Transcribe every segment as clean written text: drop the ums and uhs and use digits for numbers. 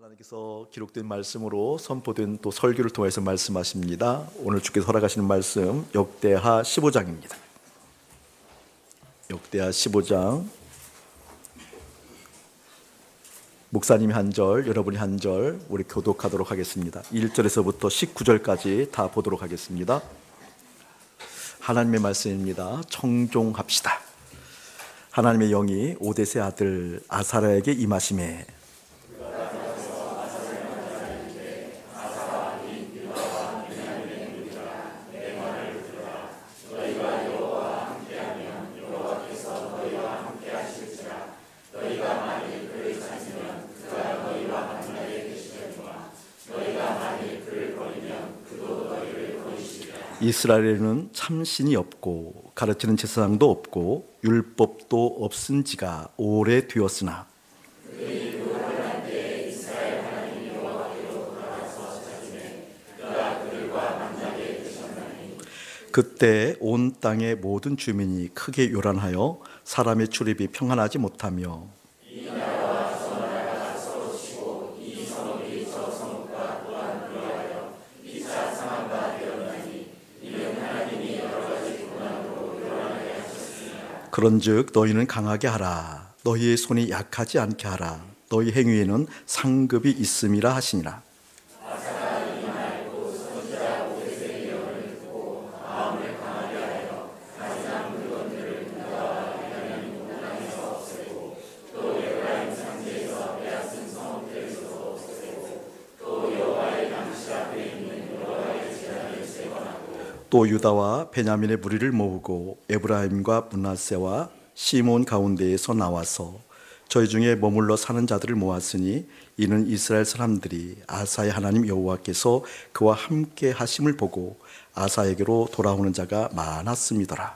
하나님께서 기록된 말씀으로 선포된 또 설교를 통해서 말씀하십니다. 오늘 주께서 허락하시는 말씀 역대하 15장입니다. 역대하 15장 목사님이 한 절, 여러분이 한 절 우리 교독하도록 하겠습니다. 1절에서부터 19절까지 다 보도록 하겠습니다. 하나님의 말씀입니다. 청종합시다. 하나님의 영이 오뎃의 아들 아사랴에게 임하심에 이스라엘에는 참신이 없고 가르치는 제사장도 없고 율법도 없은 지가 오래되었으나 그때 온 땅의 모든 주민이 크게 요란하여 사람의 출입이 평안하지 못하며 그런즉 너희는 강하게 하라. 너희의 손이 약하지 않게 하라. 너희 행위에는 상급이 있음이라 하시니라. 또 유다와 베냐민의 무리를 모으고 에브라임과 므낫세와 시몬 가운데에서 나와서 저희 중에 머물러 사는 자들을 모았으니 이는 이스라엘 사람들이 아사의 하나님 여호와께서 그와 함께 하심을 보고 아사에게로 돌아오는 자가 많았음이더라.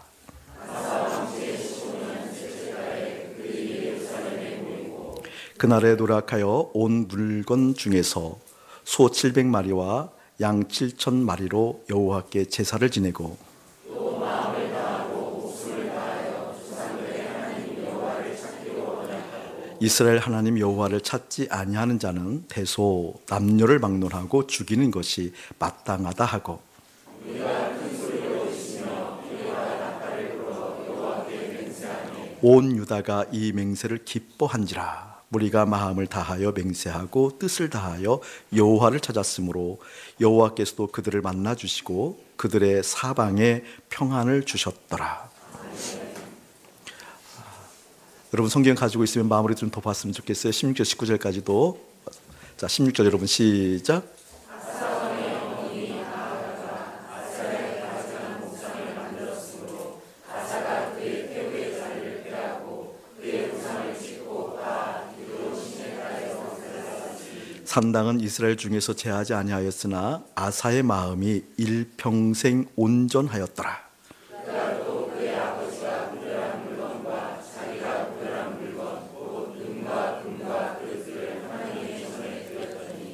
그날에 노력하여 온 물건 중에서 소 700마리와 양 7,000마리로 여호와께 제사를 지내고 또 마음을 다하고 목숨을 다하여 조상들의 하나님 여호와를 찾기로 언약하고 이스라엘 하나님 여호와를 찾지 아니하는 자는 대소 남녀를 막론하고 죽이는 것이 마땅하다 하고 온 유다가 이 맹세를 기뻐한지라. 무리가 마음을 다하여 맹세하고 뜻을 다하여 여호와를 찾았으므로 여호와께서도 그들을 만나 주시고 그들의 사방에 평안을 주셨더라. 여러분 성경 가지고 있으면 마무리 좀 더 봤으면 좋겠어요. 16절 19절까지도. 자, 16절 여러분 시작. 산당은 이스라엘 중에서 제하지 아니하였으나 아사의 마음이 일평생 온전하였더라.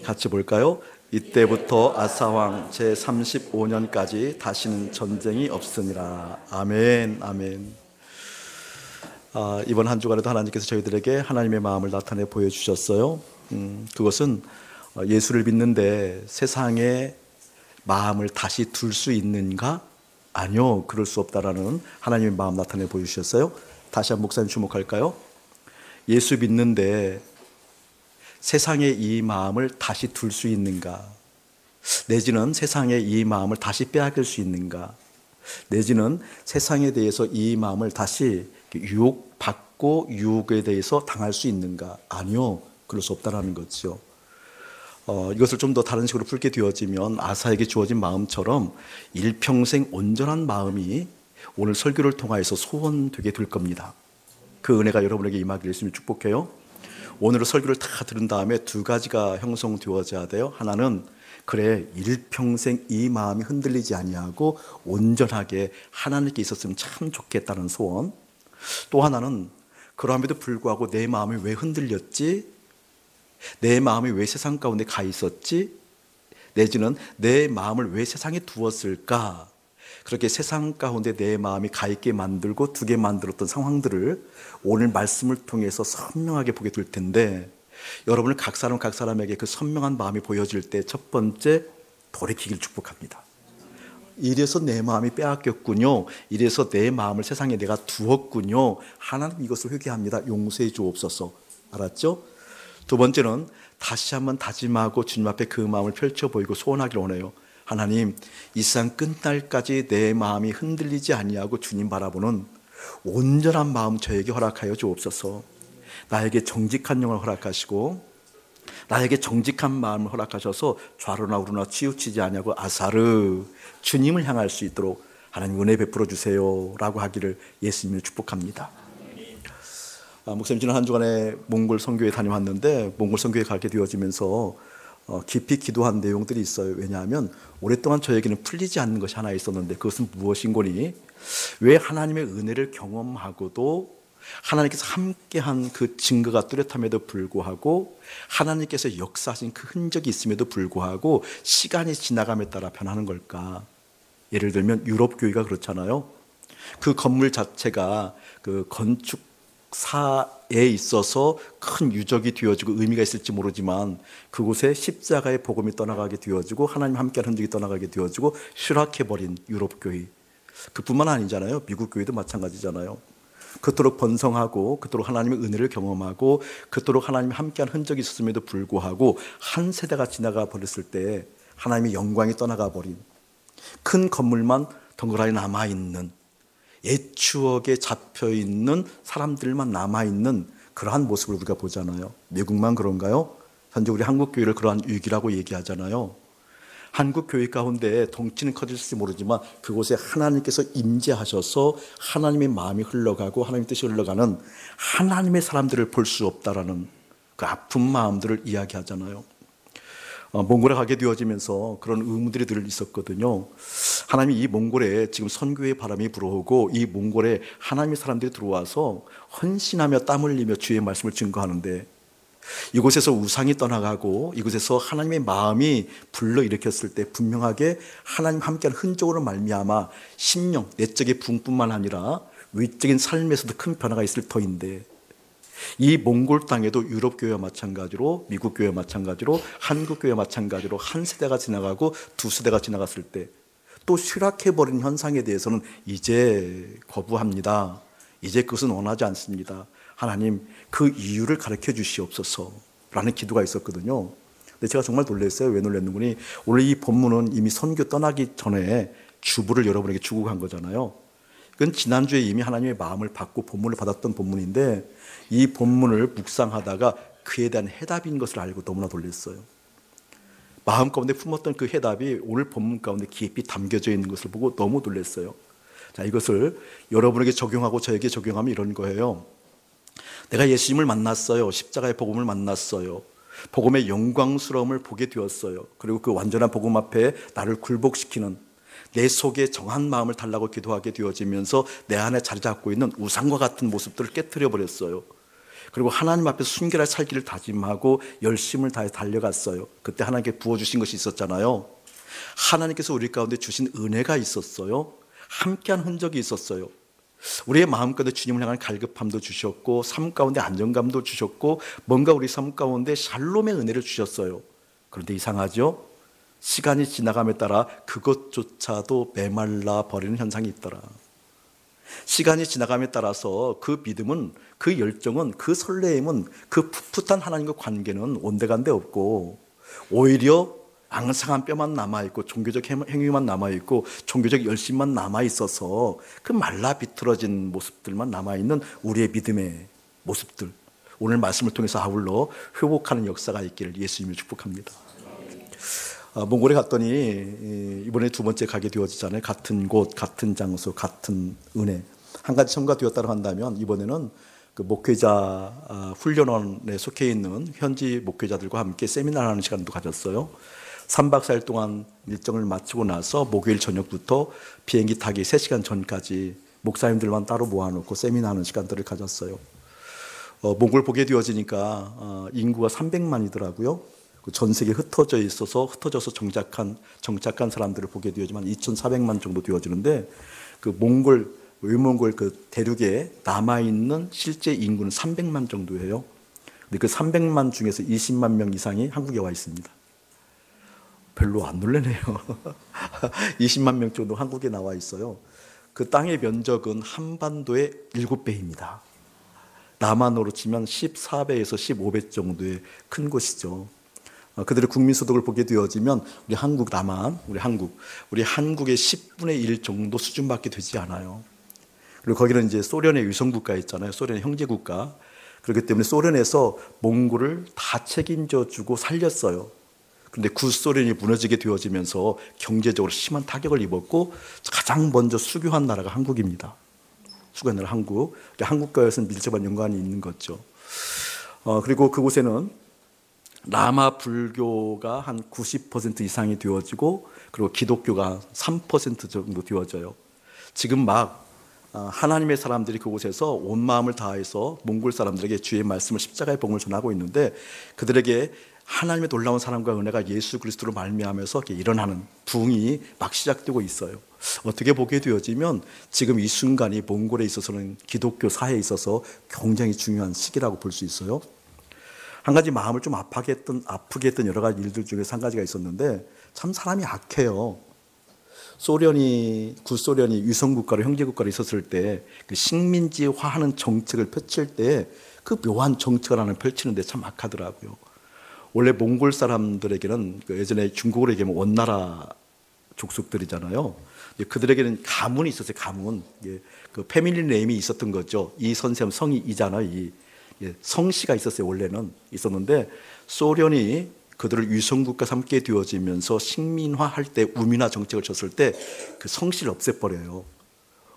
같이 볼까요? 이때부터 아사 왕 제35년까지 다시는 전쟁이 없으니라. 아멘, 아멘. 이번 한 주간에도 하나님께서 저희들에게 하나님의 마음을 나타내 보여주셨어요. 그것은 예수를 믿는데 세상에 마음을 다시 둘 수 있는가? 아니요, 그럴 수 없다라는 하나님의 마음 나타내 보여주셨어요. 다시 한번 목사님 주목할까요? 예수 믿는데 세상에 이 마음을 다시 둘 수 있는가? 내지는 세상에 이 마음을 다시 빼앗길 수 있는가? 내지는 세상에 대해서 이 마음을 다시 유혹받고 유혹에 대해서 당할 수 있는가? 아니요, 그럴 수 없다라는 거죠. 이것을 좀 더 다른 식으로 풀게 되어지면 아사에게 주어진 마음처럼 일평생 온전한 마음이 오늘 설교를 통하여서 소원되게 될 겁니다. 그 은혜가 여러분에게 임하기를 예수님이 축복해요. 오늘 설교를 다 들은 다음에 두 가지가 형성되어져야 돼요. 하나는 그래, 일평생 이 마음이 흔들리지 아니하고 온전하게 하나님께 있었으면 참 좋겠다는 소원. 또 하나는 그럼에도 불구하고 내 마음이 왜 흔들렸지? 내 마음이 왜 세상 가운데 가 있었지? 내지는 내 마음을 왜 세상에 두었을까? 그렇게 세상 가운데 내 마음이 가 있게 만들고 두게 만들었던 상황들을 오늘 말씀을 통해서 선명하게 보게 될 텐데, 여러분을 각 사람에게 그 선명한 마음이 보여질 때 첫 번째 돌이키기를 축복합니다. 이래서 내 마음이 빼앗겼군요. 이래서 내 마음을 세상에 내가 두었군요. 하나님 이것을 회개합니다. 용서해 주옵소서. 알았죠? 두 번째는 다시 한번 다짐하고 주님 앞에 그 마음을 펼쳐 보이고 소원하기를 원해요. 하나님, 이 세상 끝날까지 내 마음이 흔들리지 아니하고 주님 바라보는 온전한 마음 저에게 허락하여 주옵소서. 나에게 정직한 영을 허락하시고 나에게 정직한 마음을 허락하셔서 좌로나 우로나 치우치지 아니하고 아사르 주님을 향할 수 있도록 하나님 은혜 베풀어 주세요 라고 하기를 예수님을 축복합니다. 목사님 지난 한 주간에 몽골 선교에 다녀왔는데 몽골 선교에 가게 되어지면서 깊이 기도한 내용들이 있어요. 왜냐하면 오랫동안 저에게는 풀리지 않는 것이 하나 있었는데 그것은 무엇인고니 왜 하나님의 은혜를 경험하고도 하나님께서 함께한 그 증거가 뚜렷함에도 불구하고 하나님께서 역사하신 그 흔적이 있음에도 불구하고 시간이 지나감에 따라 변하는 걸까? 예를 들면 유럽 교회가 그렇잖아요. 그 건물 자체가 그 건축사에 있어서 큰 유적이 되어지고 의미가 있을지 모르지만 그곳에 십자가의 복음이 떠나가게 되어지고 하나님 함께한 흔적이 떠나가게 되어지고 추락해버린 유럽 교회. 그뿐만 아니잖아요. 미국 교회도 마찬가지잖아요. 그토록 번성하고 그토록 하나님의 은혜를 경험하고 그토록 하나님이 함께한 흔적이 있었음에도 불구하고 한 세대가 지나가 버렸을 때 하나님의 영광이 떠나가 버린 큰 건물만 덩그러니 남아있는 옛 추억에 잡혀있는 사람들만 남아있는 그러한 모습을 우리가 보잖아요. 미국만 그런가요? 현재 우리 한국교회를 그러한 위기라고 얘기하잖아요. 한국교회 가운데 덩치는 커질지 모르지만 그곳에 하나님께서 임재하셔서 하나님의 마음이 흘러가고 하나님의 뜻이 흘러가는 하나님의 사람들을 볼 수 없다라는 그 아픈 마음들을 이야기하잖아요. 몽골에 가게 되어지면서 그런 의문들이 늘 있었거든요. 하나님이 이 몽골에 지금 선교의 바람이 불어오고 이 몽골에 하나님의 사람들이 들어와서 헌신하며 땀 흘리며 주의 말씀을 증거하는데 이곳에서 우상이 떠나가고 이곳에서 하나님의 마음이 불러일으켰을 때 분명하게 하나님 함께한 흔적으로 말미암아 심령, 내적인 부흥뿐만 아니라 외적인 삶에서도 큰 변화가 있을 터인데 이 몽골 땅에도 유럽 교회와 마찬가지로 미국 교회와 마찬가지로 한국 교회와 마찬가지로 한 세대가 지나가고 두 세대가 지나갔을 때 또 추락해버린 현상에 대해서는 이제 거부합니다. 이제 그것은 원하지 않습니다. 하나님 그 이유를 가르쳐 주시옵소서 라는 기도가 있었거든요. 근데 제가 정말 놀랐어요. 왜 놀랐는구니 오늘 이 본문은 이미 선교 떠나기 전에 주부를 여러분에게 주고 간 거잖아요. 그건 지난주에 이미 하나님의 마음을 받고 본문을 받았던 본문인데 이 본문을 묵상하다가 그에 대한 해답인 것을 알고 너무나 놀랐어요. 마음 가운데 품었던 그 해답이 오늘 본문 가운데 깊이 담겨져 있는 것을 보고 너무 놀랐어요. 자, 이것을 여러분에게 적용하고 저에게 적용하면 이런 거예요. 내가 예수님을 만났어요. 십자가의 복음을 만났어요. 복음의 영광스러움을 보게 되었어요. 그리고 그 완전한 복음 앞에 나를 굴복시키는 내 속에 정한 마음을 달라고 기도하게 되어지면서 내 안에 자리 잡고 있는 우상과 같은 모습들을 깨트려 버렸어요. 그리고 하나님 앞에서 순결하게 살기를 다짐하고 열심을 다해 달려갔어요. 그때 하나님께 부어주신 것이 있었잖아요. 하나님께서 우리 가운데 주신 은혜가 있었어요. 함께한 흔적이 있었어요. 우리의 마음 가운데 주님을 향한 갈급함도 주셨고 삶 가운데 안정감도 주셨고 뭔가 우리 삶 가운데 샬롬의 은혜를 주셨어요. 그런데 이상하죠? 시간이 지나감에 따라 그것조차도 메말라 버리는 현상이 있더라. 시간이 지나감에 따라서 그 믿음은 그 열정은 그 설레임은 그 풋풋한 하나님과 관계는 온데간데 없고 오히려 앙상한 뼈만 남아있고 종교적 행위만 남아있고 종교적 열심만 남아있어서 그 말라 비틀어진 모습들만 남아있는 우리의 믿음의 모습들 오늘 말씀을 통해서 아울러 회복하는 역사가 있기를 예수님을 축복합니다. 몽골에 갔더니 이번에 두 번째 가게 되어지잖아요. 같은 곳, 같은 장소, 같은 은혜. 한 가지 첨가되었다고 한다면 이번에는 그 목회자 훈련원에 속해 있는 현지 목회자들과 함께 세미나를 하는 시간도 가졌어요. 3박 4일 동안 일정을 마치고 나서 목요일 저녁부터 비행기 타기 3시간 전까지 목사님들만 따로 모아놓고 세미나하는 시간들을 가졌어요. 몽골 보게 되어지니까 인구가 300만이더라고요. 전 세계에 흩어져서 정착한 사람들을 보게 되어지만 2,400만 정도 되어지는데 그 외몽골 그 대륙에 남아있는 실제 인구는 300만 정도예요. 근데 그 300만 중에서 20만 명 이상이 한국에 와 있습니다. 별로 안 놀라네요. 20만 명 정도 한국에 나와 있어요. 그 땅의 면적은 한반도의 7배입니다. 남한으로 치면 14배에서 15배 정도의 큰 곳이죠. 그들의 국민소득을 보게 되어지면 우리 한국, 남한, 우리 한국의 10분의 1 정도 수준밖에 되지 않아요. 그리고 거기는 이제 소련의 위성국가 있잖아요. 소련의 형제국가. 그렇기 때문에 소련에서 몽골을 다 책임져 주고 살렸어요. 그런데 구소련이 무너지게 되어지면서 경제적으로 심한 타격을 입었고 가장 먼저 수교한 나라가 한국입니다. 수교한 나라 한국. 한국과에서는 밀접한 연관이 있는 거죠. 그리고 그곳에는 라마 불교가 한 90% 이상이 되어지고 그리고 기독교가 3% 정도 되어져요. 지금 막 하나님의 사람들이 그곳에서 온 마음을 다해서 몽골 사람들에게 주의 말씀을 십자가의 복음을 전하고 있는데 그들에게 하나님의 놀라운 사랑과 은혜가 예수 그리스도로 말미암아서 일어나는 부흥이 막 시작되고 있어요. 어떻게 보게 되어지면 지금 이 순간이 몽골에 있어서는 기독교 사회에 있어서 굉장히 중요한 시기라고 볼 수 있어요. 한 가지 마음을 좀 아프게 했던 여러 가지 일들 중에서 한 가지가 있었는데 참 사람이 악해요. 구소련이 위성국가로 형제국가로 있었을 때 그 식민지화하는 정책을 펼칠 때 그 묘한 정책을 하나 펼치는데 참 악하더라고요. 원래 몽골 사람들에게는 예전에 중국으로 얘기하면 원나라 족속들이잖아요. 그들에게는 가문이 있었어요. 가문. 그 패밀리 네임이 있었던 거죠. 이 선생님 성이 이잖아요. 성씨가 있었어요. 원래는 있었는데 소련이 그들을 위성국가 삼게 되어지면서 식민화할 때 우민화 정책을 쳤을 때 그 성씨를 없애버려요.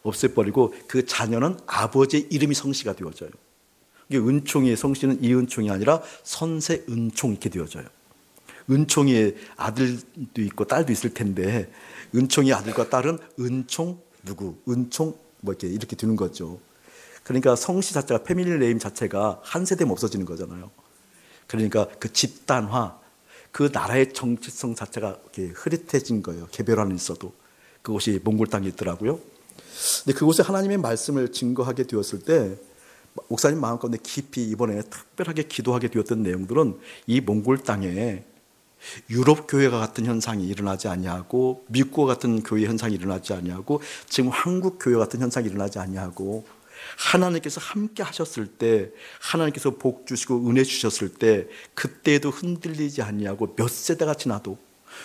없애버리고 그 자녀는 아버지의 이름이 성씨가 되어져요. 은총이의 성씨는 이은총이 아니라 선세은총 이렇게 되어져요. 은총이의 아들도 있고 딸도 있을 텐데 은총이 아들과 딸은 은총 누구, 은총 뭐 이렇게 되는 거죠. 그러니까 성씨 자체가 패밀리 네임 자체가 한 세대면 없어지는 거잖아요. 그러니까 그 집단화, 그 나라의 정체성 자체가 흐릿해진 거예요. 개별화는 있어도. 그곳이 몽골 땅에 있더라고요. 근데 그곳에 하나님의 말씀을 증거하게 되었을 때 목사님 마음 가운데 깊이 이번에 특별하게 기도하게 되었던 내용들은 이 몽골 땅에 유럽 교회가 같은 현상이 일어나지 아니하고 미국과 같은 교회 현상이 일어나지 아니하고 지금 한국 교회 같은 현상이 일어나지 아니하고 하나님께서 함께 하셨을 때 하나님께서 복 주시고 은혜 주셨을 때 그때에도 흔들리지 아니하고 몇 세대가 지나도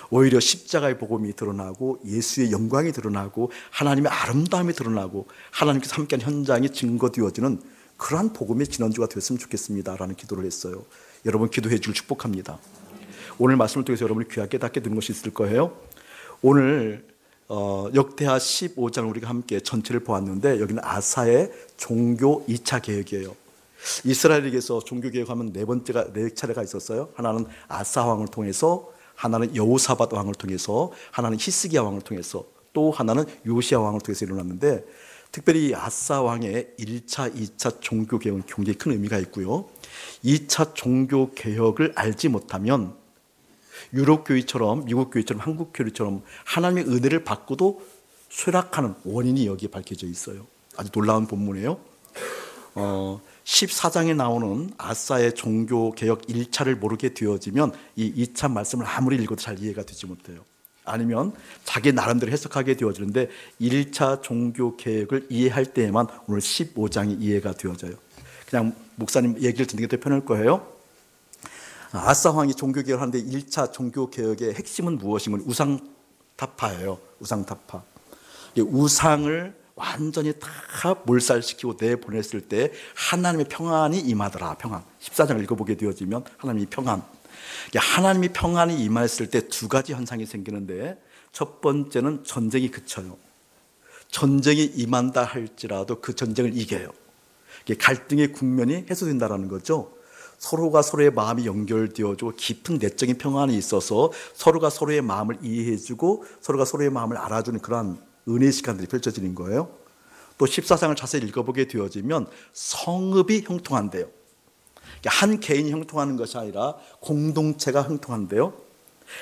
오히려 십자가의 복음이 드러나고 예수의 영광이 드러나고 하나님의 아름다움이 드러나고 하나님께서 함께한 현장이 증거되어지는 그러한 복음의 지난주가 되었으면 좋겠습니다라는 기도를 했어요. 여러분 기도해 주길 축복합니다. 오늘 말씀을 통해서 여러분이 귀하게 깨닫게 된 것이 있을 거예요. 오늘 역대하 15장을 우리가 함께 전체를 보았는데 여기는 아사의 종교 2차 개혁이에요. 이스라엘에게서 종교 개혁하면 네 차례가 있었어요. 하나는 아사 왕을 통해서, 하나는 여호사밧 왕을 통해서, 하나는 히스기야 왕을 통해서, 또 하나는 요시야 왕을 통해서 일어났는데 특별히 아사 왕의 1차, 2차 종교 개혁은 굉장히 큰 의미가 있고요. 2차 종교 개혁을 알지 못하면 유럽 교회처럼 미국 교회처럼 한국 교회처럼 하나님의 은혜를 받고도 쇠락하는 원인이 여기에 밝혀져 있어요. 아주 놀라운 본문이에요. 14장에 나오는 아사의 종교 개혁 1차를 모르게 되어지면 이 2차 말씀을 아무리 읽어도 잘 이해가 되지 못해요. 아니면 자기 나름대로 해석하게 되어지는데 1차 종교 개혁을 이해할 때에만 오늘 15장이 이해가 되어져요. 그냥 목사님 얘기를 듣는 게 더 편할 거예요. 아사 왕이 종교 개혁을 하는데 1차 종교 개혁의 핵심은 무엇이면 우상타파예요. 우상타파. 우상을 완전히 다 몰살시키고 내보냈을 때 하나님의 평안이 임하더라. 평안. 14장을 읽어보게 되어지면 하나님의 평안. 하나님의 평안이 임했을 때 두 가지 현상이 생기는데 첫 번째는 전쟁이 그쳐요. 전쟁이 임한다 할지라도 그 전쟁을 이겨요. 갈등의 국면이 해소된다는 거죠. 서로가 서로의 마음이 연결되어지고 깊은 내적인 평안이 있어서 서로가 서로의 마음을 이해해주고 서로가 서로의 마음을 알아주는 그러한 은혜의 시간들이 펼쳐지는 거예요. 또 14장을 자세히 읽어보게 되어지면 성읍이 형통한대요. 한 개인이 형통하는 것이 아니라 공동체가 형통한대요.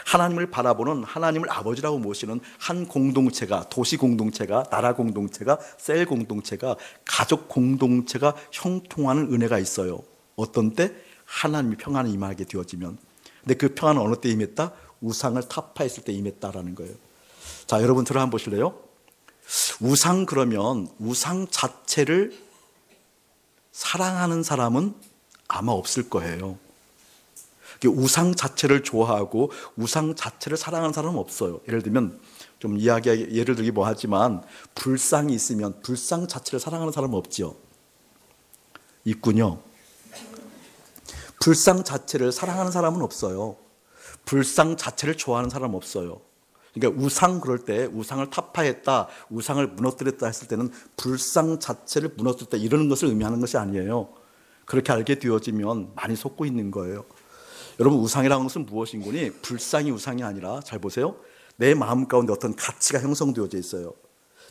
하나님을 바라보는, 하나님을 아버지라고 모시는 한 공동체가, 도시 공동체가, 나라 공동체가, 셀 공동체가, 가족 공동체가 형통하는 은혜가 있어요. 어떤 때? 하나님의 평안이 임하게 되어지면. 근데 그 평안은 어느 때 임했다? 우상을 타파했을 때 임했다라는 거예요. 자, 여러분 저를 한번 보실래요? 우상, 그러면 우상 자체를 사랑하는 사람은 아마 없을 거예요. 우상 자체를 좋아하고 우상 자체를 사랑하는 사람은 없어요. 예를 들면 좀 예를 들기 뭐하지만 불상이 있으면 불상 자체를 사랑하는 사람은 없지요. 있군요. 불상 자체를 사랑하는 사람은 없어요. 불상 자체를 좋아하는 사람은 없어요. 그러니까 우상, 그럴 때 우상을 타파했다, 우상을 무너뜨렸다 했을 때는 불상 자체를 무너뜨렸다 이러는 것을 의미하는 것이 아니에요. 그렇게 알게 되어지면 많이 속고 있는 거예요. 여러분, 우상이라는 것은 무엇인고니 불상이 우상이 아니라, 잘 보세요, 내 마음 가운데 어떤 가치가 형성되어져 있어요.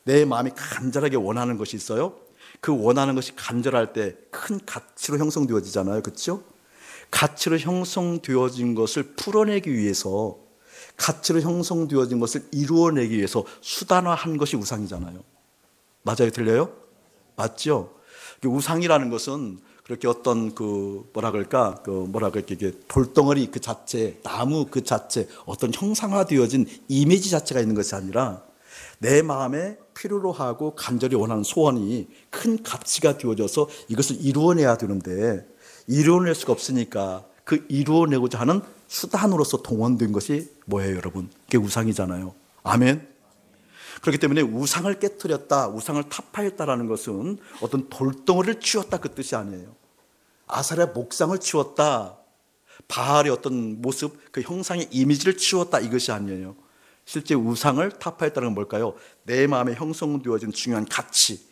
내 마음이 간절하게 원하는 것이 있어요. 그 원하는 것이 간절할 때 큰 가치로 형성되어지잖아요. 그렇죠? 가치로 형성되어진 것을 풀어내기 위해서, 가치로 형성되어진 것을 이루어내기 위해서 수단화한 것이 우상이잖아요. 맞아요? 들려요? 맞죠? 우상이라는 것은 그렇게 어떤 이게 돌덩어리 그 자체, 나무 그 자체, 어떤 형상화되어진 이미지 자체가 있는 것이 아니라 내 마음에 필요로 하고 간절히 원하는 소원이 큰 가치가 되어져서 이것을 이루어내야 되는데 이루어낼 수가 없으니까 그 이루어내고자 하는 수단으로서 동원된 것이 뭐예요, 여러분? 그게 우상이잖아요. 아멘. 그렇기 때문에 우상을 깨트렸다, 우상을 타파했다라는 것은 어떤 돌덩어리를 치웠다 그 뜻이 아니에요. 아사랴 목상을 치웠다, 바알의 어떤 모습, 그 형상의 이미지를 치웠다 이것이 아니에요. 실제 우상을 타파했다는 건 뭘까요? 내 마음에 형성되어진 중요한 가치,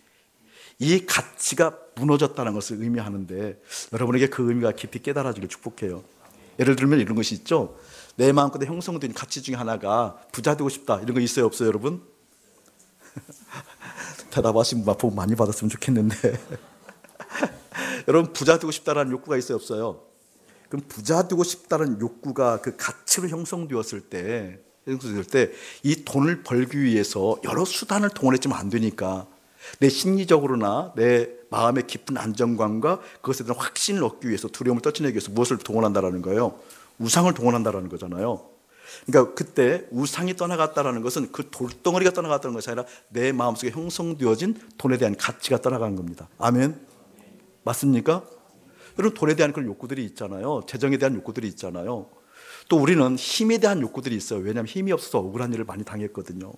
이 가치가 무너졌다는 것을 의미하는데 여러분에게 그 의미가 깊이 깨달아지길 축복해요. 예를 들면 이런 것이 있죠. 내 마음껏 형성된 가치 중에 하나가 부자 되고 싶다, 이런 거 있어요, 없어요, 여러분? 대답하신 분 복 많이 받았으면 좋겠는데 여러분, 부자 되고 싶다라는 욕구가 있어요, 없어요? 그럼 부자 되고 싶다는 욕구가 그 가치로 형성되었을 때 이 돈을 벌기 위해서 여러 수단을 동원했지만 안 되니까 내 심리적으로나 내 마음의 깊은 안정감과 그것에 대한 확신을 얻기 위해서, 두려움을 떨쳐내기 위해서 무엇을 동원한다라는 거예요? 우상을 동원한다라는 거잖아요. 그러니까 그때 우상이 떠나갔다라는 것은 그 돌덩어리가 떠나갔다는 것이 아니라 내 마음속에 형성되어진 돈에 대한 가치가 떠나간 겁니다. 아멘. 맞습니까? 여러분, 돈에 대한 그런 욕구들이 있잖아요. 재정에 대한 욕구들이 있잖아요. 또 우리는 힘에 대한 욕구들이 있어요. 왜냐하면 힘이 없어서 억울한 일을 많이 당했거든요.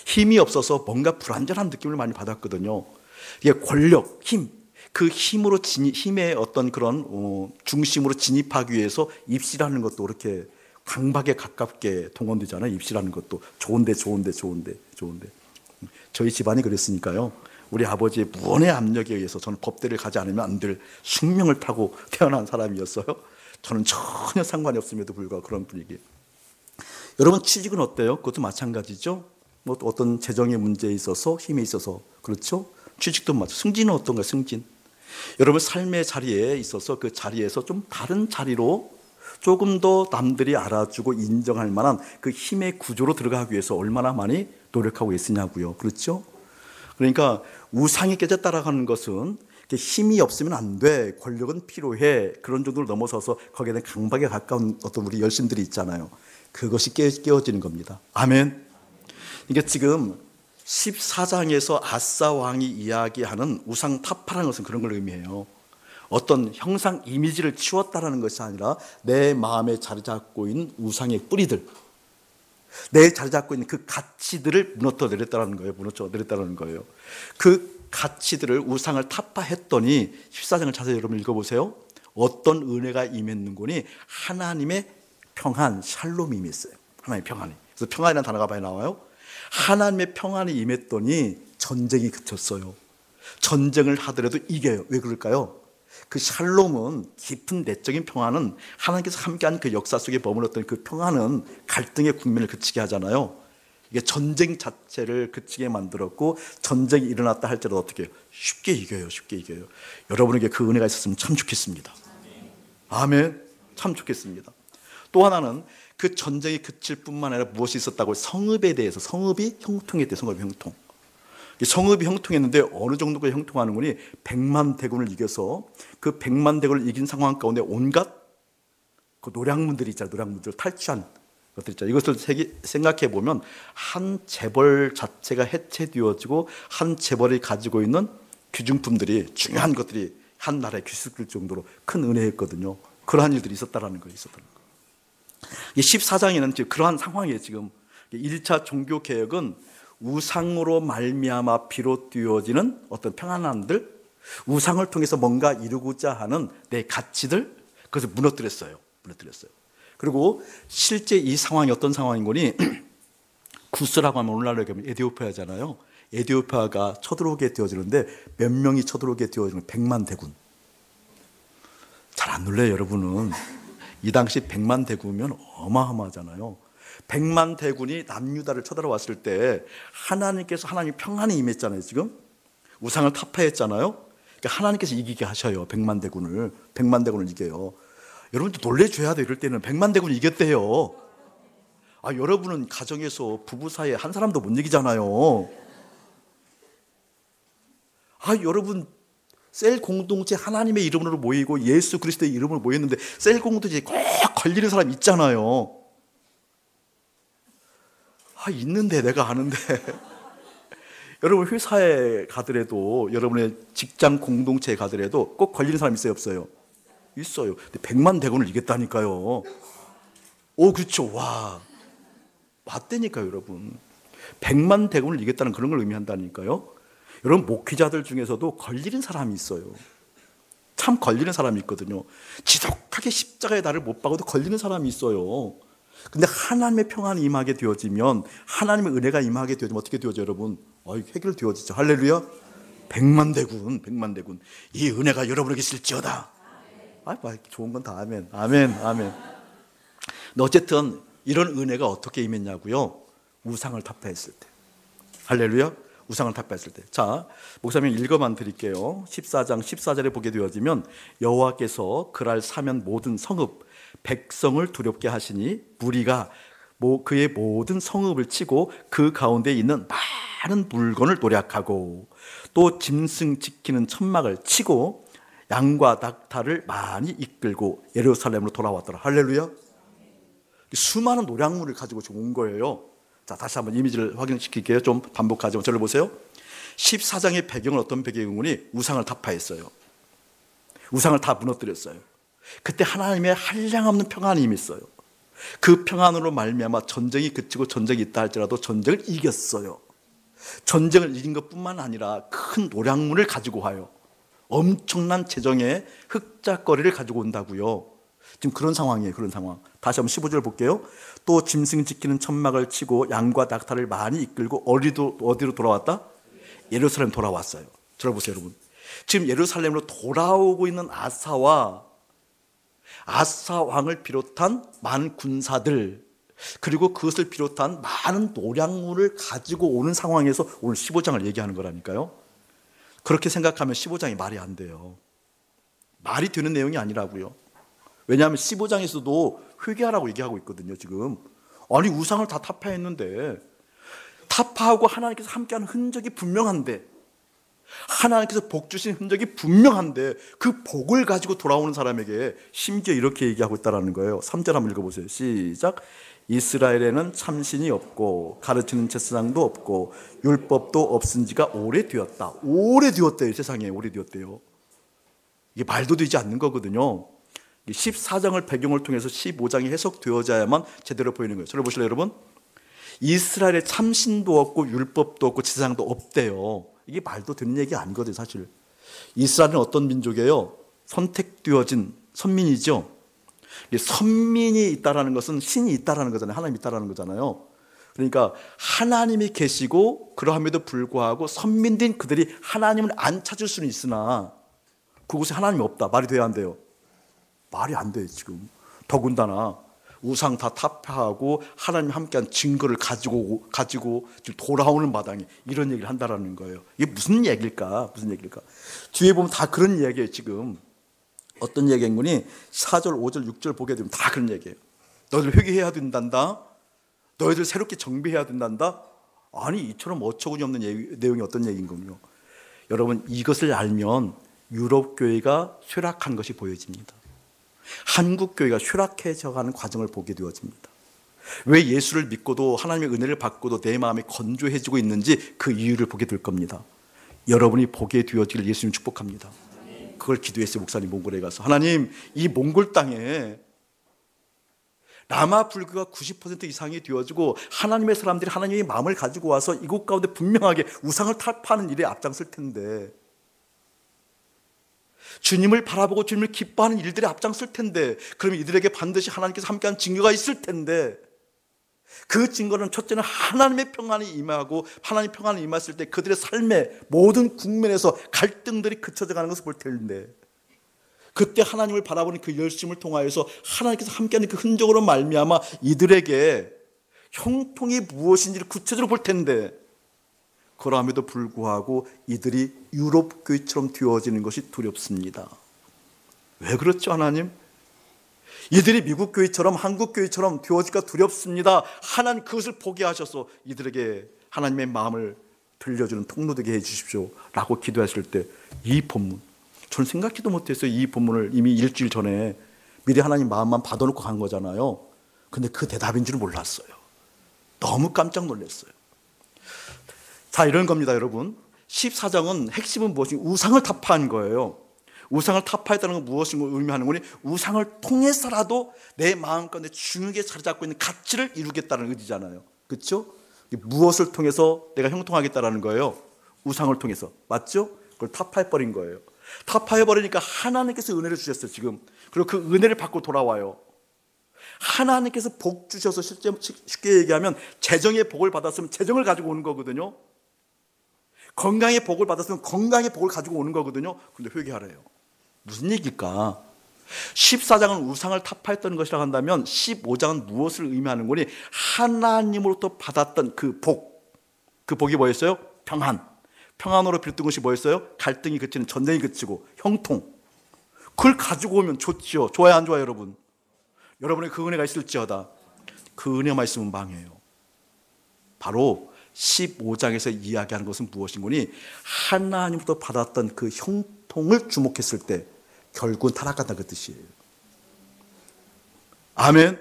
힘이 없어서 뭔가 불안전한 느낌을 많이 받았거든요. 이게 권력, 힘, 그 힘의 어떤 그런 중심으로 진입하기 위해서 입시라는 것도 그렇게 강박에 가깝게 동원되잖아요. 입시라는 것도 좋은데. 저희 집안이 그랬으니까요. 우리 아버지의 무언의 압력에 의해서 저는 법대를 가지 않으면 안 될 숙명을 타고 태어난 사람이었어요. 저는 전혀 상관이 없음에도 불구하고 그런 분위기. 여러분, 취직은 어때요? 그것도 마찬가지죠. 뭐 어떤 재정의 문제에 있어서, 힘에 있어서, 그렇죠? 취직도 마찬가지. 승진은 어떤가요? 승진. 여러분, 삶의 자리에 있어서 그 자리에서 좀 다른 자리로 조금 더 남들이 알아주고 인정할 만한 그 힘의 구조로 들어가기 위해서 얼마나 많이 노력하고 있으냐고요. 그렇죠? 그러니까 우상이 깨졌다라는 것은 힘이 없으면 안 돼, 권력은 필요해, 그런 정도로 넘어서서 거기에 대한 강박에 가까운 어떤 우리 열심들이 있잖아요. 그것이 깨어지는 겁니다. 아멘. 이게 지금 14장에서 아사 왕이 이야기하는 우상 타파라는 것은 그런 걸 의미해요. 어떤 형상 이미지를 치웠다라는 것이 아니라 내 마음에 자리 잡고 있는 우상의 뿌리들, 내 자리 잡고 있는 그 가치들을 무너뜨려 내렸다는 거예요. 그 가치들을, 우상을 타파했더니 14장을 자세히 여러분 읽어보세요. 어떤 은혜가 임했는고니 하나님의 평안, 샬롬이 임했어요. 하나님의 평안이. 그래서 평안이라는 단어가 많이 나와요. 하나님의 평안이 임했더니 전쟁이 그쳤어요. 전쟁을 하더라도 이겨요. 왜 그럴까요? 그 샬롬은, 깊은 내적인 평안은, 하나님께서 함께한 그 역사 속에 머물렀던 그 평안은 갈등의 국면을 그치게 하잖아요. 이게 전쟁 자체를 그치게 만들었고, 전쟁이 일어났다 할지라도 어떻게 해요? 쉽게 이겨요. 여러분에게 그 은혜가 있었으면 참 좋겠습니다. 아멘. 참 좋겠습니다. 또 하나는 그 전쟁이 그칠 뿐만 아니라 무엇이 있었다고? 성읍에 대해서, 성읍이 형통에 대해, 성읍이 형통. 성읍이 형통했는데 어느 정도가 형통하는 거니 100만 대군을 이겨서 그 100만 대군을 이긴 상황 가운데 온갖 그 노략문들이 있잖아요. 노략문들 탈취한 것들 있잖아요. 이것을 생각해 보면 한 재벌 자체가 해체되어지고 한 재벌이 가지고 있는 귀중품들이 중요한 것들이 한 나라에 귀숙될 정도로 큰 은혜였거든요. 그러한 일들이 있었다라는 거예요. 있었다는 거. 14장에는 지금 그러한 상황이에요. 지금 1차 종교 개혁은 우상으로 말미암아 비롯되어지는 어떤 평안함들, 우상을 통해서 뭔가 이루고자 하는 내 가치들, 그것을 무너뜨렸어요. 그리고 실제 이 상황이 어떤 상황인 거니 구스라고 하면 오늘날로 얘기하면 에디오피아잖아요. 에디오피아가 쳐들어오게 되어지는데 몇 명이 쳐들어오게 되어지는 100만 대군. 잘 안 놀래요, 여러분은. 이 당시 100만 대군이면 어마어마하잖아요. 100만 대군이 남유다를 쳐들어왔을 때 하나님께서 하나님 평안이 임했잖아요. 지금 우상을 타파했잖아요. 그러니까 하나님께서 이기게 하셔요. 100만 대군을 이겨요. 여러분도 놀래줘야 돼요. 이럴 때는 100만 대군을 이겼대요. 여러분은 가정에서 부부 사이에 한 사람도 못 이기잖아요. 여러분 셀 공동체 하나님의 이름으로 모이고 예수 그리스도의 이름으로 모였는데 셀 공동체에 꼭 걸리는 사람 있잖아요. 있는데 내가 아는데 여러분 회사에 가더라도 여러분의 직장 공동체에 가더라도 꼭 걸리는 사람 있어요? 없어요? 있어요. 근데 100만 대군을 이겼다니까요. 그렇죠. 와, 맞다니까요. 여러분 100만 대군을 이겼다는 그런 걸 의미한다니까요. 여러분 목회자들 중에서도 걸리는 사람이 있어요. 참 걸리는 사람이 있거든요. 지독하게 십자가에 나를 못 박아도 걸리는 사람이 있어요. 근데 하나님의 평안이 임하게 되어지면, 하나님의 은혜가 임하게 되어지면 어떻게 되어져요, 여러분? 해결되어지죠. 할렐루야. 100만 대군. 이 은혜가 여러분에게 있을지어다. 좋은 건 다 아멘. 근데 어쨌든 이런 은혜가 어떻게 임했냐고요? 우상을 타파했을 때. 할렐루야. 우상을 타파했을 때. 자, 목사님 읽어만 드릴게요. 14장 14절에 보게 되어지면 여호와께서 그날 사면 모든 성읍 백성을 두렵게 하시니 무리가 그의 모든 성읍을 치고 그 가운데 있는 많은 물건을 노략하고 또 짐승 지키는 천막을 치고 양과 낙타를 많이 이끌고 예루살렘으로 돌아왔더라. 할렐루야. 수많은 노략물을 가지고 온 거예요. 자, 다시 한번 이미지를 확인시킬게요. 좀 반복하죠. 저를 보세요. 14장의 배경은 어떤 배경이니? 우상을 타파했어요. 우상을 다 무너뜨렸어요. 그때 하나님의 한량없는 평안이 임했어요. 그 평안으로 말미암아 전쟁이 그치고 전쟁이 있다 할지라도 전쟁을 이겼어요. 전쟁을 이긴 것뿐만 아니라 큰 노략물을 가지고 와요. 엄청난 재정의 흑자거리를 가지고 온다고요. 지금 그런 상황이에요. 그런 상황. 다시 한번 15절 볼게요. 또 짐승 지키는 천막을 치고 양과 낙타를 많이 이끌고 어디로 돌아왔다? 예루살렘 돌아왔어요. 들어보세요, 여러분. 지금 예루살렘으로 돌아오고 있는 아사 왕을 비롯한 많은 군사들, 그리고 그것을 비롯한 많은 노략물을 가지고 오는 상황에서 오늘 15장을 얘기하는 거라니까요. 그렇게 생각하면 15장이 말이 안 돼요. 말이 되는 내용이 아니라고요. 왜냐하면 15장에서도 회개하라고 얘기하고 있거든요. 지금 우상을 다 타파했는데, 타파하고 하나님께서 함께하는 흔적이 분명한데, 하나님께서 복 주신 흔적이 분명한데 그 복을 가지고 돌아오는 사람에게 심지어 이렇게 얘기하고 있다는 거예요. 3절 한번 읽어보세요. 시작. 이스라엘에는 참신이 없고 가르치는 제사장도 없고 율법도 없은 지가 오래되었다. 오래되었대요. 세상에 오래되었대요. 이게 말도 되지 않는 거거든요. 14장을 배경을 통해서 15장이 해석되어져야만 제대로 보이는 거예요. 저를 보실래요, 여러분? 이스라엘에 참신도 없고 율법도 없고 제사장도 없대요. 이게 말도 되는 얘기 아니거든요, 사실. 이스라엘은 어떤 민족이에요? 선택되어진 선민이죠. 선민이 있다라는 것은 신이 있다라는 거잖아요. 하나님이 있다라는 거잖아요. 그러니까 하나님이 계시고 그러함에도 불구하고 선민된 그들이 하나님을 안 찾을 수는 있으나 그곳에 하나님이 없다. 말이 돼야 안 돼요? 말이 안 돼요, 지금. 더군다나 우상 다 타파하고 하나님 함께한 증거를 가지고 지금 돌아오는 마당에 이런 얘기를 한다라는 거예요. 이게 무슨 얘기일까? 뒤에 보면 다 그런 얘기예요. 지금 어떤 얘기인 거니? 4절, 5절, 6절 보게 되면 다 그런 얘기예요. 너희들 회개해야 된단다. 너희들 새롭게 정비해야 된단다. 아니 이처럼 어처구니 없는 내용이 어떤 얘기인군요. 여러분 이것을 알면 유럽 교회가 쇠락한 것이 보여집니다. 한국 교회가 쇠락해져가는 과정을 보게 되어집니다. 왜 예수를 믿고도 하나님의 은혜를 받고도 내 마음이 건조해지고 있는지 그 이유를 보게 될 겁니다. 여러분이 보게 되어지길 예수님 축복합니다. 그걸 기도했어요. 목사님 몽골에 가서 하나님 이 몽골 땅에 라마 불교가 90% 이상이 되어지고 하나님의 사람들이 하나님의 마음을 가지고 와서 이곳 가운데 분명하게 우상을 타파하는 일에 앞장설 텐데, 주님을 바라보고 주님을 기뻐하는 일들에 앞장설 텐데, 그러면 이들에게 반드시 하나님께서 함께한 증거가 있을 텐데, 그 증거는 첫째는 하나님의 평안이 임하고, 하나님의 평안이 임했을 때 그들의 삶의 모든 국면에서 갈등들이 그쳐져 가는 것을 볼 텐데, 그때 하나님을 바라보는 그 열심을 통하여서 하나님께서 함께하는 그 흔적으로 말미암아 이들에게 형통이 무엇인지를 구체적으로 볼 텐데, 그럼에도 불구하고 이들이 유럽 교회처럼 되어지는 것이 두렵습니다. 왜 그렇죠, 하나님? 이들이 미국 교회처럼 한국 교회처럼 되어질까 두렵습니다. 하나님 그것을 포기하셔서 이들에게 하나님의 마음을 들려주는 통로 되게 해주십시오 라고 기도했을 때, 이 본문, 저는 생각지도 못했어요. 이 본문을 이미 일주일 전에 미리 하나님 마음만 받아놓고 간 거잖아요. 근데 그 대답인 줄 몰랐어요. 너무 깜짝 놀랐어요. 자, 이런 겁니다, 여러분. 14장은 핵심은 무엇인가? 우상을 타파한 거예요. 우상을 타파했다는 건 무엇을 의미하는 거니? 우상을 통해서라도 내 마음 가운데 중요하게 자리 잡고 있는 가치를 이루겠다는 의지잖아요. 그렇죠? 무엇을 통해서 내가 형통하겠다라는 거예요? 우상을 통해서. 맞죠? 그걸 타파해버린 거예요. 타파해버리니까 하나님께서 은혜를 주셨어요, 지금. 그리고 그 은혜를 받고 돌아와요. 하나님께서 복 주셔서 실제 쉽게 얘기하면 재정의 복을 받았으면 재정을 가지고 오는 거거든요. 건강의 복을 받았으면 건강의 복을 가지고 오는 거거든요. 근데 회개하래요. 무슨 얘기일까? 14장은 우상을 타파했던 것이라고 한다면 15장은 무엇을 의미하는 거니? 하나님으로부터 받았던 그 복. 그 복이 뭐였어요? 평안. 평안으로 비롯된 것이 뭐였어요? 갈등이 그치는, 전쟁이 그치고 형통. 그걸 가지고 오면 좋지요. 좋아요, 안 좋아요, 여러분? 여러분의 그 은혜가 있을지어다. 그 은혜만 있으면 망해요. 바로 15장에서 이야기하는 것은 무엇인 거니? 하나님부터 받았던 그 형통을 주목했을 때 결국은 타락한다, 그 뜻이에요. 아멘.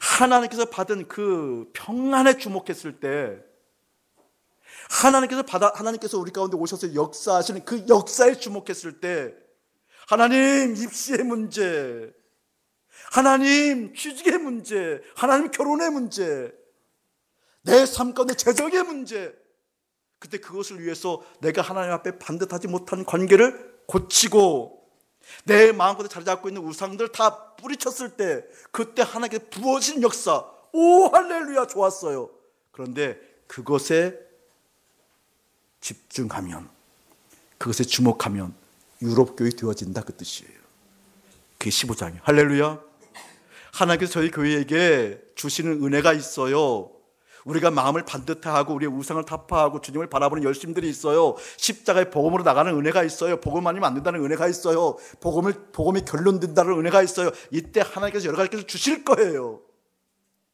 하나님께서 받은 그 평안에 주목했을 때, 하나님께서 우리 가운데 오셔서 역사하시는 그 역사에 주목했을 때, 하나님 입시의 문제, 하나님 취직의 문제, 하나님 결혼의 문제, 내 삶 가운데 재정의 문제, 그때 그것을 위해서 내가 하나님 앞에 반듯하지 못한 관계를 고치고 내 마음껏 자리 잡고 있는 우상들 다 뿌리쳤을 때, 그때 하나님께 부어진 역사, 오 할렐루야, 좋았어요. 그런데 그것에 집중하면, 그것에 주목하면 유럽교회 되어진다, 그 뜻이에요. 그게 15장이에요. 할렐루야. 하나님께서 저희 교회에게 주시는 은혜가 있어요. 우리가 마음을 반듯하고 우리의 우상을 타파하고 주님을 바라보는 열심들이 있어요. 십자가의 복음으로 나가는 은혜가 있어요. 복음 아니면 안 된다는 은혜가 있어요. 복음이 결론된다는 은혜가 있어요. 이때 하나님께서 여러 가지를 주실 거예요.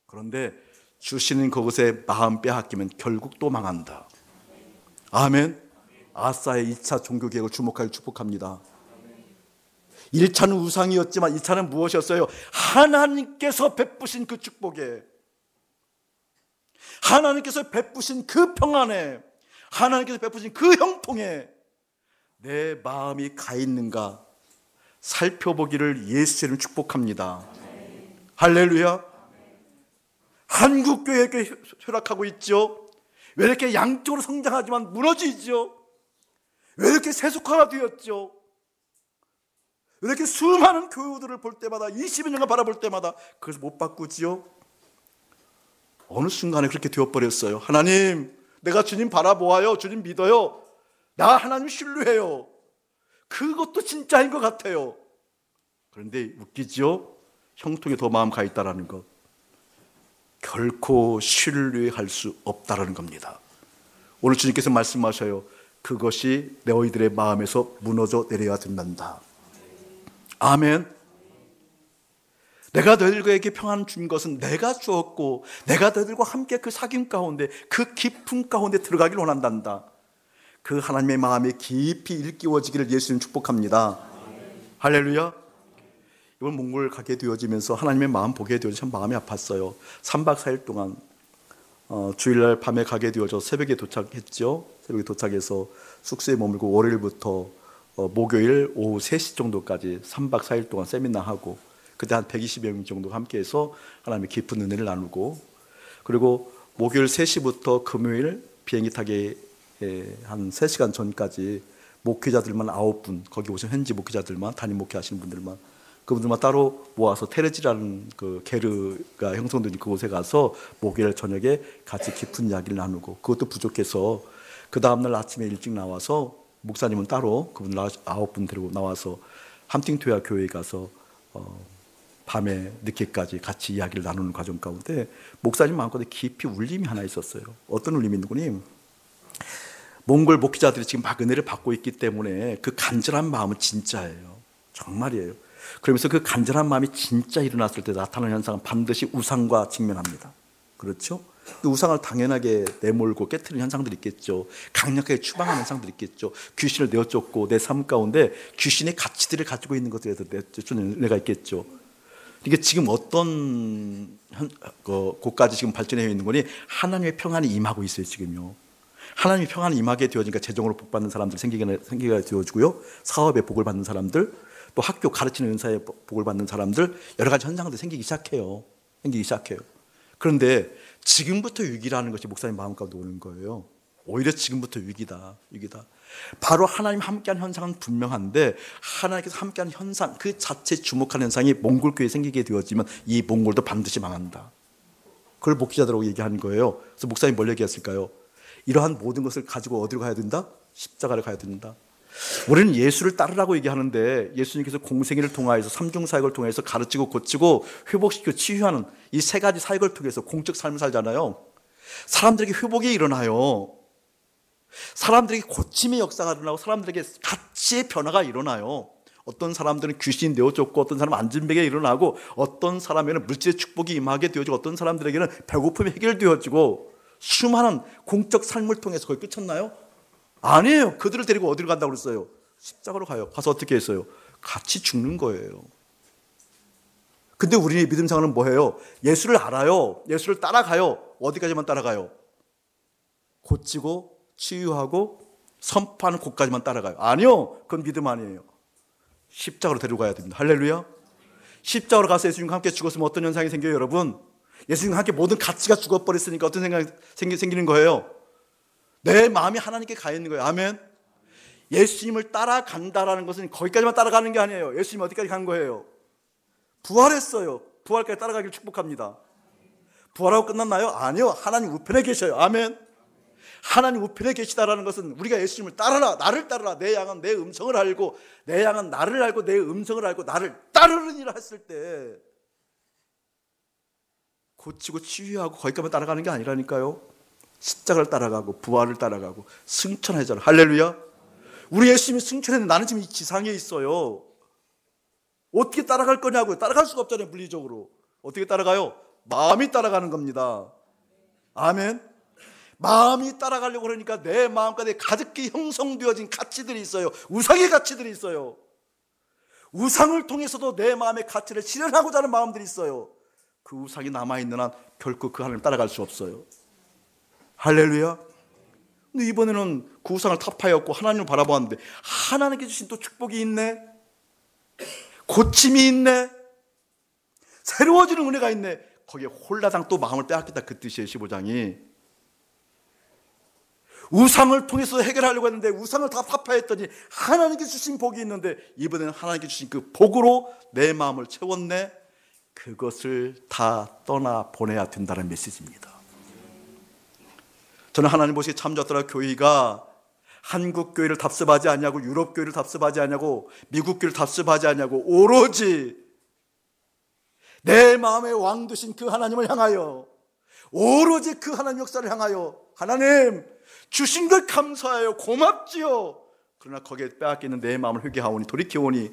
그런데 주시는 그것에 마음 빼앗기면 결국 또 망한다. 아멘. 아사의 2차 종교개혁을 주목하여 축복합니다. 1차는 우상이었지만 2차는 무엇이었어요? 하나님께서 베푸신 그 축복에, 하나님께서 베푸신 그 평안에, 하나님께서 베푸신 그 형통에 내 마음이 가 있는가 살펴보기를 예수 이름으로 축복합니다. 할렐루야. 한국교회 이렇게 쇠락하고 있죠. 왜 이렇게 양쪽으로 성장하지만 무너지죠? 왜 이렇게 세속화가 되었죠? 왜 이렇게 수많은 교우들을 볼 때마다, 20년간 바라볼 때마다 그것을 못 바꾸지요? 어느 순간에 그렇게 되어버렸어요. 하나님, 내가 주님 바라보아요. 주님 믿어요. 나 하나님 신뢰해요. 그것도 진짜인 것 같아요. 그런데 웃기죠? 형통에 더 마음 가 있다는 것. 결코 신뢰할 수 없다는 겁니다. 오늘 주님께서 말씀하셔요. 그것이 너희들의 마음에서 무너져 내려야 된단다. 아멘. 내가 너희들에게 평안을 준 것은 내가 주었고 내가 너희들과 함께 그 사귐 가운데 그 깊음 가운데 들어가기를 원한단다. 그 하나님의 마음이 깊이 일깨워지기를 예수님 축복합니다. 할렐루야. 이번 몽골 가게 되어지면서 하나님의 마음 보게 되어서 참 마음이 아팠어요. 3박 4일 동안 주일날 밤에 가게 되어서 새벽에 도착했죠. 새벽에 도착해서 숙소에 머물고 월요일부터 목요일 오후 3시 정도까지 3박 4일 동안 세미나하고 그때 한 120여 명 정도가 함께해서 하나님의 깊은 은혜를 나누고, 그리고 목요일 3시부터 금요일 비행기 타기 한 3시간 전까지 목회자들만 9분, 거기 오신 현지 목회자들만, 담임 목회하시는 분들만, 그분들만 따로 모아서 테르지라는 그 게르가 형성된 그곳에 가서 목요일 저녁에 같이 깊은 이야기를 나누고, 그것도 부족해서 그 다음날 아침에 일찍 나와서 목사님은 따로 그분들 9분 데리고 나와서 함팅토야 교회에 가서 밤에 늦게까지 같이 이야기를 나누는 과정 가운데 목사님 마음가운데 깊이 울림이 하나 있었어요. 어떤 울림이 있는구니, 몽골 목회자들이 지금 막 은혜를 받고 있기 때문에 그 간절한 마음은 진짜예요. 정말이에요. 그러면서 그 간절한 마음이 진짜 일어났을 때 나타나는 현상은 반드시 우상과 직면합니다. 그렇죠? 그 우상을 당연하게 내몰고 깨트리는 현상들이 있겠죠. 강력하게 추방하는 현상들이 있겠죠. 귀신을 내어쫓고 내 삶 가운데 귀신의 가치들을 가지고 있는 것들에 대해서 내쫓는 은혜가 있겠죠. 이게 지금 어떤 곳까지 지금 발전해 있는 거니, 하나님의 평안이 임하고 있어요. 지금요. 하나님의 평안이 임하게 되어지니까 재정으로 복 받는 사람들 생기게 되어지고요. 사업에 복을 받는 사람들, 또 학교 가르치는 은사에 복을 받는 사람들, 여러 가지 현상들이 생기기 시작해요. 그런데 지금부터 위기라는 것이 목사님 마음 가운데 오는 거예요. 오히려 지금부터 위기다. 바로 하나님 함께한 현상은 분명한데, 하나님께서 함께한 현상 그 자체에 주목하는 현상이 몽골교회에 생기게 되어지면 이 몽골도 반드시 망한다. 그걸 목회자들하고 얘기하는 거예요. 그래서 목사님 뭘 얘기했을까요? 이러한 모든 것을 가지고 어디로 가야 된다? 십자가를 가야 된다. 우리는 예수를 따르라고 얘기하는데, 예수님께서 공생애를 통하여서 삼중 사역을 통해서 가르치고 고치고 회복시키고 치유하는 이 3가지 사역을 통해서 공적 삶을 살잖아요. 사람들에게 회복이 일어나요. 사람들에게 고침의 역사가 일어나고 사람들에게 가치의 변화가 일어나요. 어떤 사람들은 귀신이 내어쫓고, 어떤 사람은 안진병이 일어나고, 어떤 사람에게는 물질의 축복이 임하게 되어지고, 어떤 사람들에게는 배고픔이 해결되어지고, 수많은 공적 삶을 통해서 거의 끝쳤나요? 아니에요. 그들을 데리고 어디로 간다고 그랬어요? 십자가로 가요. 가서 어떻게 했어요? 같이 죽는 거예요. 근데 우리의 믿음 생활은 뭐예요? 예수를 알아요. 예수를 따라가요. 어디까지만 따라가요? 고치고 치유하고 선포하는 곳까지만 따라가요. 아니요. 그건 믿음 아니에요. 십자가로 데려가야 됩니다. 할렐루야. 십자가로 가서 예수님과 함께 죽었으면 어떤 현상이 생겨요, 여러분? 예수님과 함께 모든 가치가 죽어버렸으니까 어떤 생각이 생기는 거예요? 내 마음이 하나님께 가 있는 거예요. 아멘. 예수님을 따라간다라는 것은 거기까지만 따라가는 게 아니에요. 예수님 어디까지 간 거예요? 부활했어요. 부활까지 따라가길 축복합니다. 부활하고 끝났나요? 아니요. 하나님 우편에 계셔요. 아멘. 하나님 우편에 계시다라는 것은 우리가 예수님을 따르라, 나를 따르라, 내 양은 내 음성을 알고, 내 양은 나를 알고 내 음성을 알고 나를 따르느니라 했을 때 고치고 치유하고 거기까지만 따라가는 게 아니라니까요. 십자가를 따라가고 부활을 따라가고 승천하잖아요. 할렐루야. 우리 예수님이 승천했는데 나는 지금 이 지상에 있어요. 어떻게 따라갈 거냐고요. 따라갈 수가 없잖아요. 물리적으로. 어떻게 따라가요? 마음이 따라가는 겁니다. 아멘. 마음이 따라가려고 그러니까 내 마음가운데 가득히 형성되어진 가치들이 있어요. 우상의 가치들이 있어요. 우상을 통해서도 내 마음의 가치를 실현하고자 하는 마음들이 있어요. 그 우상이 남아있는 한 결코 그 하나님을 따라갈 수 없어요. 할렐루야. 근데 이번에는 그 우상을 타파했고 하나님을 바라보았는데 하나님께 주신 또 축복이 있네, 고침이 있네, 새로워지는 은혜가 있네. 거기에 홀라당 또 마음을 빼앗겼다, 그 뜻이에요. 15장이 우상을 통해서 해결하려고 했는데 우상을 다 타파했더니 하나님께 주신 복이 있는데 이번에는 하나님께 주신 그 복으로 내 마음을 채웠네. 그것을 다 떠나보내야 된다는 메시지입니다. 저는 하나님 보시기에 참 좋더라. 교회가 한국 교회를 답습하지 않냐고, 유럽 교회를 답습하지 않냐고, 미국 교회를 답습하지 않냐고, 오로지 내 마음의 왕 되신 그 하나님을 향하여, 오로지 그 하나님 역사를 향하여, 하나님 주신 걸 감사해요, 고맙지요. 그러나 거기에 빼앗기는 내 마음을 회개하오니, 돌이켜오니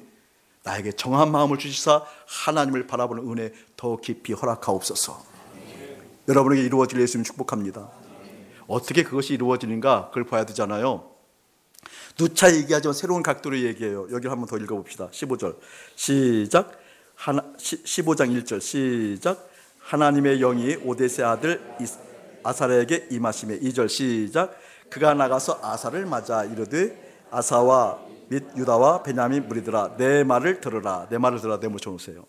나에게 정한 마음을 주시사 하나님을 바라보는 은혜 더 깊이 허락하옵소서. 여러분에게 이루어질 예수님 축복합니다. 어떻게 그것이 이루어지는가 그걸 봐야 되잖아요. 누차 얘기하지만 새로운 각도로 얘기해요. 여기를 한번 더 읽어봅시다. 15절 시작. 15장 1절 시작. 하나님의 영이 오뎃의 아들 아사랴에게 임하시매. 2절 시작. 그가 나가서 아사를 맞아 이르되 아사와 및 유다와 베냐민 무리들아 내 말을 들으라. 내 말을 들으라. 내모쳐 놓으세요.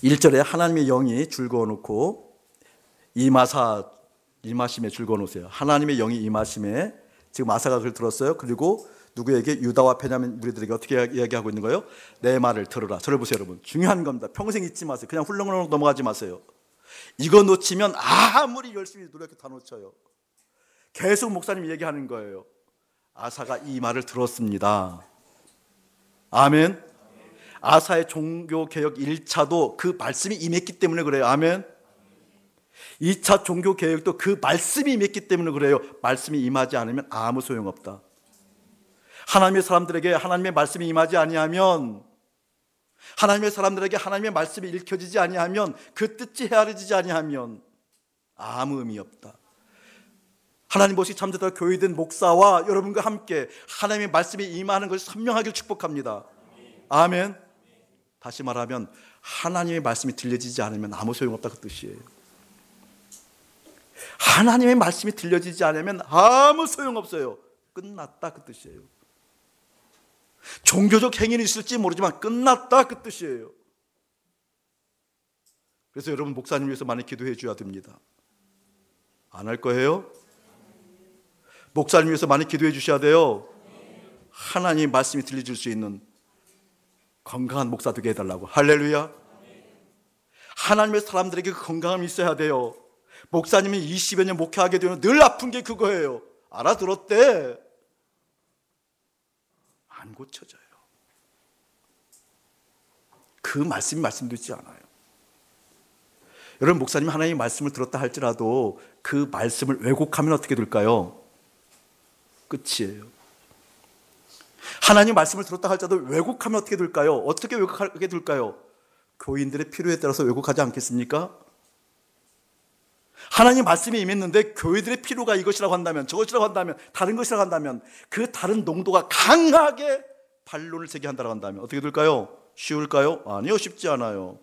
1절에 하나님의 영이 줄 그어놓고 임하심에 줄 그어놓으세요. 하나님의 영이 임하심에 지금 아사가 그걸 들었어요. 그리고 누구에게? 유다와 베냐민 무리들에게 어떻게 이야기하고 있는 거예요? 내 말을 들으라. 저를 보세요 여러분. 중요한 겁니다. 평생 잊지 마세요. 그냥 훌렁훌렁 넘어가지 마세요. 이거 놓치면 아무리 열심히 노력해도 다 놓쳐요. 계속 목사님이 얘기하는 거예요. 아사가 이 말을 들었습니다. 아멘. 아사의 종교개혁 1차도 그 말씀이 임했기 때문에 그래요. 아멘. 2차 종교개혁도 그 말씀이 임했기 때문에 그래요. 말씀이 임하지 않으면 아무 소용없다. 하나님의 사람들에게 하나님의 말씀이 임하지 아니하면, 하나님의 사람들에게 하나님의 말씀이 읽혀지지 아니하면, 그 뜻이 헤아려지지 아니하면 아무 의미 없다. 하나님 보시 참되다 교회된 목사와 여러분과 함께 하나님의 말씀이 임하는 것이 선명하길 축복합니다. 아멘. 다시 말하면 하나님의 말씀이 들려지지 않으면 아무 소용없다 그 뜻이에요. 하나님의 말씀이 들려지지 않으면 아무 소용없어요. 끝났다 그 뜻이에요. 종교적 행위는 있을지 모르지만 끝났다 그 뜻이에요. 그래서 여러분 목사님 위해서 많이 기도해 줘야 됩니다. 안 할 거예요? 목사님 위해서 많이 기도해 주셔야 돼요. 하나님의 말씀이 들려줄 수 있는 건강한 목사 되게 해달라고. 할렐루야. 하나님의 사람들에게 그 건강함이 있어야 돼요. 목사님이 20여 년 목회하게 되면 늘 아픈 게 그거예요. 알아들었대. 안 고쳐져요. 그 말씀이 말씀되지 않아요. 여러분 목사님이 하나님의 말씀을 들었다 할지라도 그 말씀을 왜곡하면 어떻게 될까요? 끝이에요. 하나님 말씀을 들었다 할지라도 왜곡하면 어떻게 될까요? 어떻게 왜곡하게 될까요? 교인들의 필요에 따라서 왜곡하지 않겠습니까? 하나님 말씀이 임했는데 교회들의 필요가 이것이라고 한다면, 저것이라고 한다면, 다른 것이라고 한다면, 그 다른 농도가 강하게 반론을 제기한다고 한다면 어떻게 될까요? 쉬울까요? 아니요, 쉽지 않아요.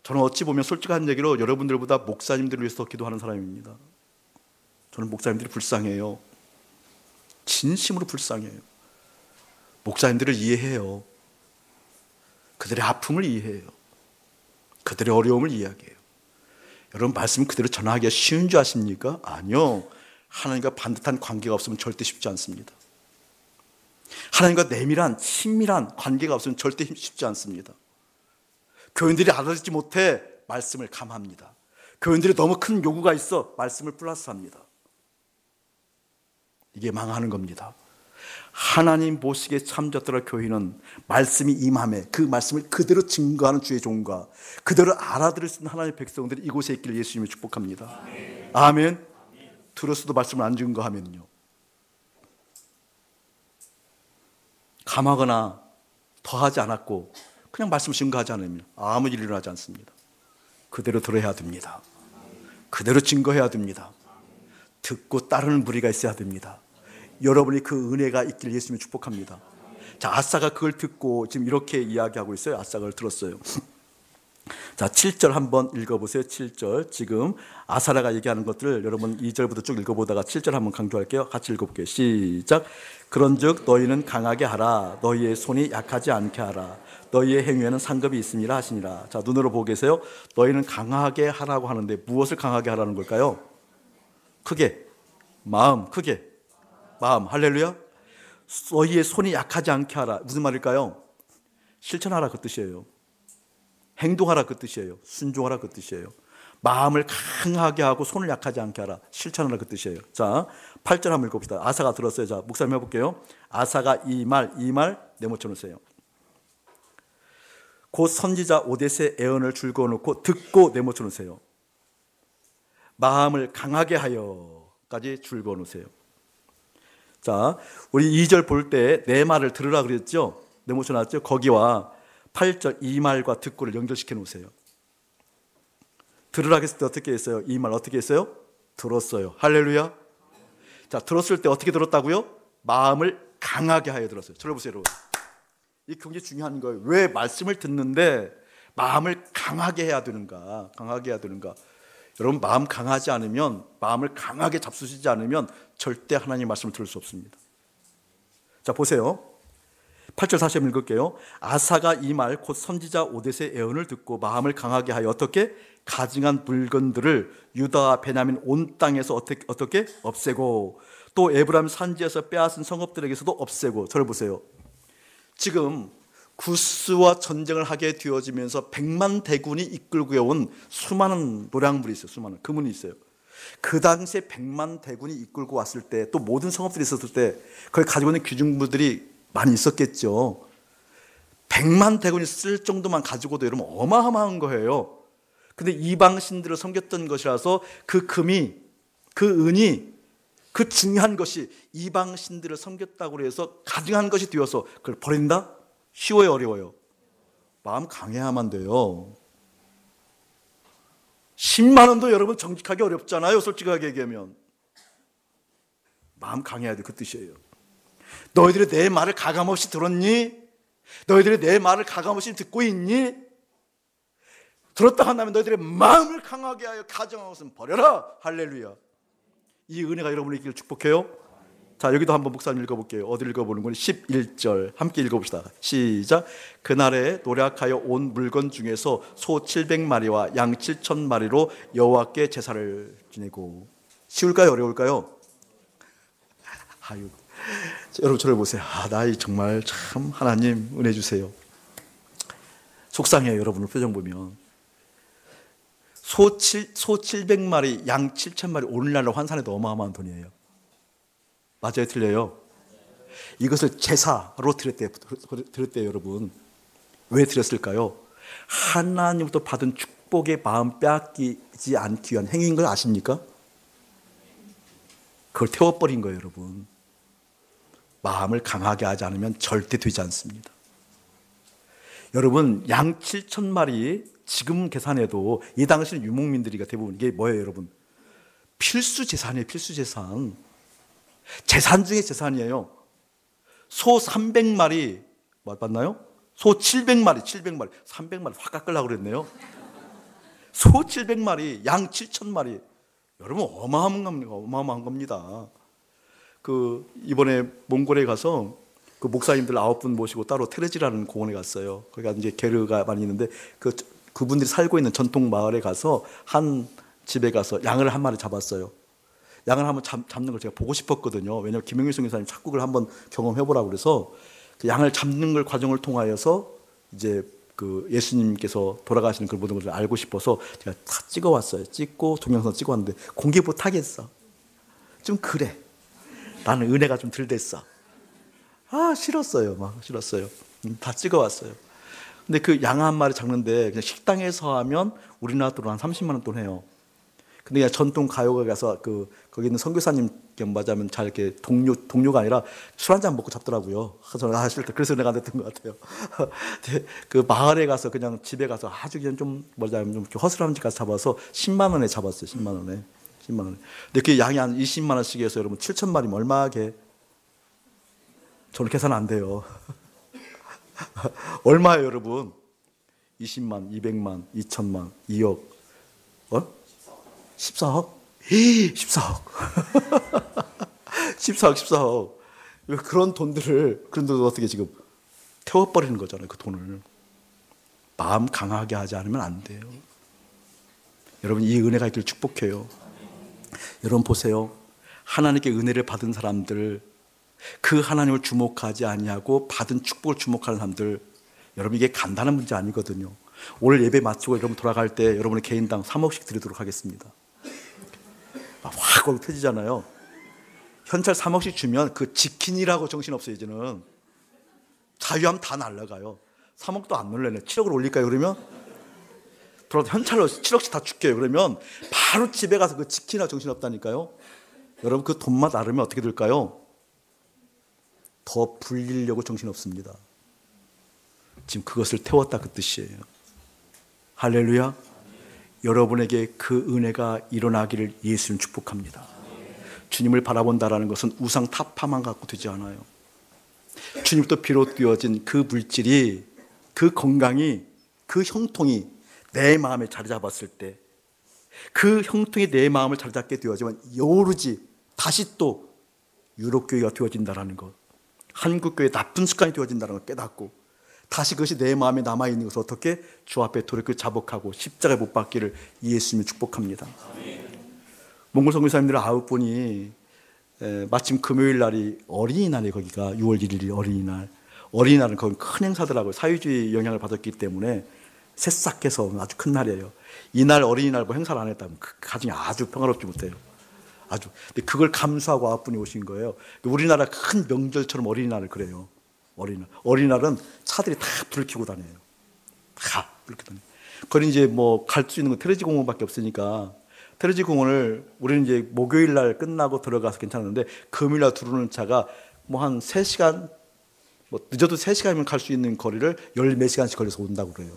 저는 어찌 보면 솔직한 얘기로 여러분들보다 목사님들을 위해서 기도하는 사람입니다. 저는 목사님들이 불쌍해요. 진심으로 불쌍해요. 목사님들을 이해해요. 그들의 아픔을 이해해요. 그들의 어려움을 이해하게요. 여러분 말씀 그대로 전하기가 쉬운 줄 아십니까? 아니요. 하나님과 반듯한 관계가 없으면 절대 쉽지 않습니다. 하나님과 내밀한 친밀한 관계가 없으면 절대 쉽지 않습니다. 교인들이 알아듣지 못해 말씀을 감합니다. 교인들이 너무 큰 요구가 있어 말씀을 플러스합니다. 이게 망하는 겁니다. 하나님 보시기에 참되었더라 교회는 말씀이 임함에 그 말씀을 그대로 증거하는 주의 종과 그대로 알아들을 수 있는 하나님의 백성들이 이곳에 있기를 예수님이 축복합니다. 아멘. 들었어도 말씀을 안 증거하면요, 감하거나 더하지 않았고 그냥 말씀을 증거하지 않으면 아무 일이 일어나지 않습니다. 그대로 들어야 됩니다. 그대로 증거해야 됩니다. 듣고 따르는 무리가 있어야 됩니다. 여러분이 그 은혜가 있기를 예수님이 축복합니다. 자, 아사가 그걸 듣고 지금 이렇게 이야기하고 있어요. 아사가 그걸 들었어요. 자, 7절 한번 읽어보세요. 7절. 지금 아사라가 얘기하는 것들을 여러분 2절부터 쭉 읽어보다가 7절 한번 강조할게요. 같이 읽어볼게요. 시작. 그런즉 너희는 강하게 하라. 너희의 손이 약하지 않게 하라. 너희의 행위에는 상급이 있음이라 하시니라. 자, 눈으로 보고 계세요. 너희는 강하게 하라고 하는데 무엇을 강하게 하라는 걸까요? 크게. 마음. 크게. 마음. 할렐루야. 너희의 손이 약하지 않게 하라. 무슨 말일까요? 실천하라 그 뜻이에요. 행동하라 그 뜻이에요. 순종하라 그 뜻이에요. 마음을 강하게 하고 손을 약하지 않게 하라. 실천하라 그 뜻이에요. 자, 8절 한번 읽어봅시다. 아사가 들었어요. 자, 목사님 해볼게요. 아사가 이 말 네모쳐 놓으세요. 곧 선지자 오뎃의 애언을 줄거 놓고 듣고 네모쳐 놓으세요. 마음을 강하게 하여까지 줄거 놓으세요. 자, 우리 2절 볼 때 내 말을 들으라 그랬죠? 네모쳐 놨죠? 거기와 8절 이 말과 듣고를 연결시켜 놓으세요. 들으라 했을 때 어떻게 했어요? 이 말 어떻게 했어요? 들었어요. 할렐루야. 자, 들었을 때 어떻게 들었다고요? 마음을 강하게 하여 들었어요. 저를 보세요, 여러분. 이 굉장히 중요한 거예요. 왜 말씀을 듣는데 마음을 강하게 해야 되는가? 강하게 해야 되는가? 여러분, 마음 강하지 않으면, 마음을 강하게 잡수시지 않으면 절대 하나님의 말씀을 들을 수 없습니다. 자, 보세요. 8절 다시 한번 읽을게요. 아사가 이 말 곧 선지자 오뎃의 예언을 듣고 마음을 강하게 하여 어떻게? 가증한 물건들을 유다와 베냐민 온 땅에서 어떻게? 없애고 또 에브라임 산지에서 빼앗은 성읍들에게서도 없애고. 저를 보세요. 지금 구스와 전쟁을 하게 되어지면서 100만 대군이 이끌고 온 수많은 노량물이 있어요. 수많은 금은이 있어요. 그 당시에 100만 대군이 이끌고 왔을 때, 또 모든 성읍들이 있었을 때 거기 가지고 있는 귀중부들이 많이 있었겠죠. 100만 대군이 쓸 정도만 가지고도 여러분 어마어마한 거예요. 근데 이방 신들을 섬겼던 것이라서 그 금이, 그 은이, 그 중요한 것이 이방 신들을 섬겼다고 해서 가증한 것이 되어서 그걸 버린다? 쉬워요, 어려워요? 마음 강해야만 돼요. 10만 원도 여러분 정직하기 어렵잖아요. 솔직하게 얘기하면. 마음 강해야 돼, 그 뜻이에요. 너희들이 내 말을 가감없이 들었니? 너희들이 내 말을 가감없이 듣고 있니? 들었다 한다면 너희들의 마음을 강하게 하여 가증한 것은 버려라. 할렐루야. 이 은혜가 여러분의 있기를 축복해요. 자, 여기도 한번 목사님 읽어볼게요. 어디 읽어보는 거니? 11절 함께 읽어봅시다. 시작. 그날에 노력하여 온 물건 중에서 소 700마리와 양 7,000마리로 여호와께 제사를 지내고. 쉬울까요, 어려울까요? 아유, 여러분 저를 보세요. 나이 정말 참 하나님 은혜 주세요. 속상해요, 여러분의 표정 보면. 소 700마리, 양 7,000마리 오늘날로 환산해도 어마어마한 돈이에요. 맞아요, 틀려요? 이것을 제사로 드렸대요, 여러분. 왜 드렸을까요? 하나님부터 받은 축복의 마음 빼앗기지 않기 위한 행위인 걸 아십니까? 그걸 태워버린 거예요, 여러분. 마음을 강하게 하지 않으면 절대 되지 않습니다. 여러분, 양 7,000마리 지금 계산해도 이 당시는 유목민들이가 대부분 이게 뭐예요, 여러분? 필수 재산이에요, 필수 재산. 재산 중에 재산이에요. 소 300마리 맞나요? 소 700마리, 300마리 확 깎으려고 그랬네요. 소 700마리, 양 7,000마리. 여러분 어마어마한 겁니다. 이번에 몽골에 가서 그 목사님들 9분 모시고 따로 테레지라는 공원에 갔어요. 거기가 이제 게르가 많이 있는데 그분들이 살고 있는 전통 마을에 가서 한 집에 가서 양을 한 마리 잡았어요. 양을 한번 잡는 걸 제가 보고 싶었거든요. 왜냐하면 김영일 선교사님 자꾸 그걸 한번 경험해보라고 그래서 그 양을 잡는 걸 과정을 통하여서 이제 그 예수님께서 돌아가시는 그 모든 것을 알고 싶어서 제가 다 찍어왔어요. 찍고 동영상 찍어왔는데 공개 못하겠어. 좀 그래. 나는 은혜가 좀 덜 됐어. 싫었어요. 싫었어요. 다 찍어왔어요. 근데 그 양 한 마리 잡는데 그냥 식당에서 하면 우리나라 돈으로 한 30만 원 돈 해요. 근데 그냥 전통 가요가 가서 거기 있는 선교사님 맞으면 잘 이렇게 동료가 아니라 술 한잔 먹고 잡더라고요. 그래서 내가 안 됐던 것 같아요. 그 마을에 가서 그냥 집에 가서 아주 그냥 좀 허술한 집 가서 잡아서 10만 원에 잡았어요. 10만 원에. 근데 그 양이 한 20만 원씩 해서 여러분 7,000마리면 얼마게? 저는 계산 안 돼요. 얼마예요, 여러분? 20만, 200만, 2천만, 2억. 14억? 14억. 14억. 그런 돈들을 어떻게 지금 태워버리는 거잖아요, 그 돈을. 마음 강하게 하지 않으면 안 돼요. 여러분, 이 은혜가 있기를 축복해요. 여러분 보세요. 하나님께 은혜를 받은 사람들, 그 하나님을 주목하지 아니하고 받은 축복을 주목하는 사람들, 여러분 이게 간단한 문제 아니거든요. 오늘 예배 마치고 여러분 돌아갈 때 여러분의 개인당 3억씩 드리도록 하겠습니다. 확 터지잖아요. 현찰 3억씩 주면 그 지킨이라고 정신없어요. 이제는 자유하면 다 날라가요. 3억도 안 놀래네. 7억을 올릴까요? 그러면 돌아서 현찰로 7억씩 다 줄게요. 그러면 바로 집에 가서 그 지키나 정신없다니까요. 여러분 그 돈만 나르면 어떻게 될까요? 더 불리려고 정신없습니다. 지금 그것을 태웠다 그 뜻이에요. 할렐루야. 여러분에게 그 은혜가 일어나기를 예수님 축복합니다. 주님을 바라본다라는 것은 우상 타파만 갖고 되지 않아요. 주님부터 비롯되어진 그 물질이, 그 건강이, 그 형통이 내 마음에 자리 잡았을 때, 그 형통이 내 마음을 자리 잡게 되어지면 오로지 다시 또 유럽교회가 되어진다는 것, 한국교회 나쁜 습관이 되어진다는 걸 깨닫고 다시 그것이 내 마음에 남아있는 것을 어떻게 주 앞에 돌이켜 자복하고 십자가에 못 박기를 예수님이 축복합니다. 몽골 선교사님들 9분이 마침 금요일 날이 어린이날에, 거기가 6월 1일이 어린이날, 어린이날은 거기 큰 행사더라고요. 사회주의 영향을 받았기 때문에 새싹해서 아주 큰 날이에요. 이날 어린이날 뭐 행사를 안 했다면 그 가정이 아주 평화롭지 못해요. 아주. 근데 그걸 감수하고 9분이 오신 거예요. 우리나라 큰 명절처럼 어린이날을 그래요. 어린이날은 차들이 다 불을 켜고 다녀요. 다 불을 켜고 다녀요. 거기 이제 뭐 갈 수 있는 건 테레지 공원밖에 없으니까 테레지 공원을 우리는 이제 목요일 날 끝나고 들어가서 괜찮은데 금요일 날 들어오는 차가 뭐 한 3시간, 뭐 늦어도 3시간이면 갈 수 있는 거리를 10몇 시간씩 걸려서 온다고 그래요.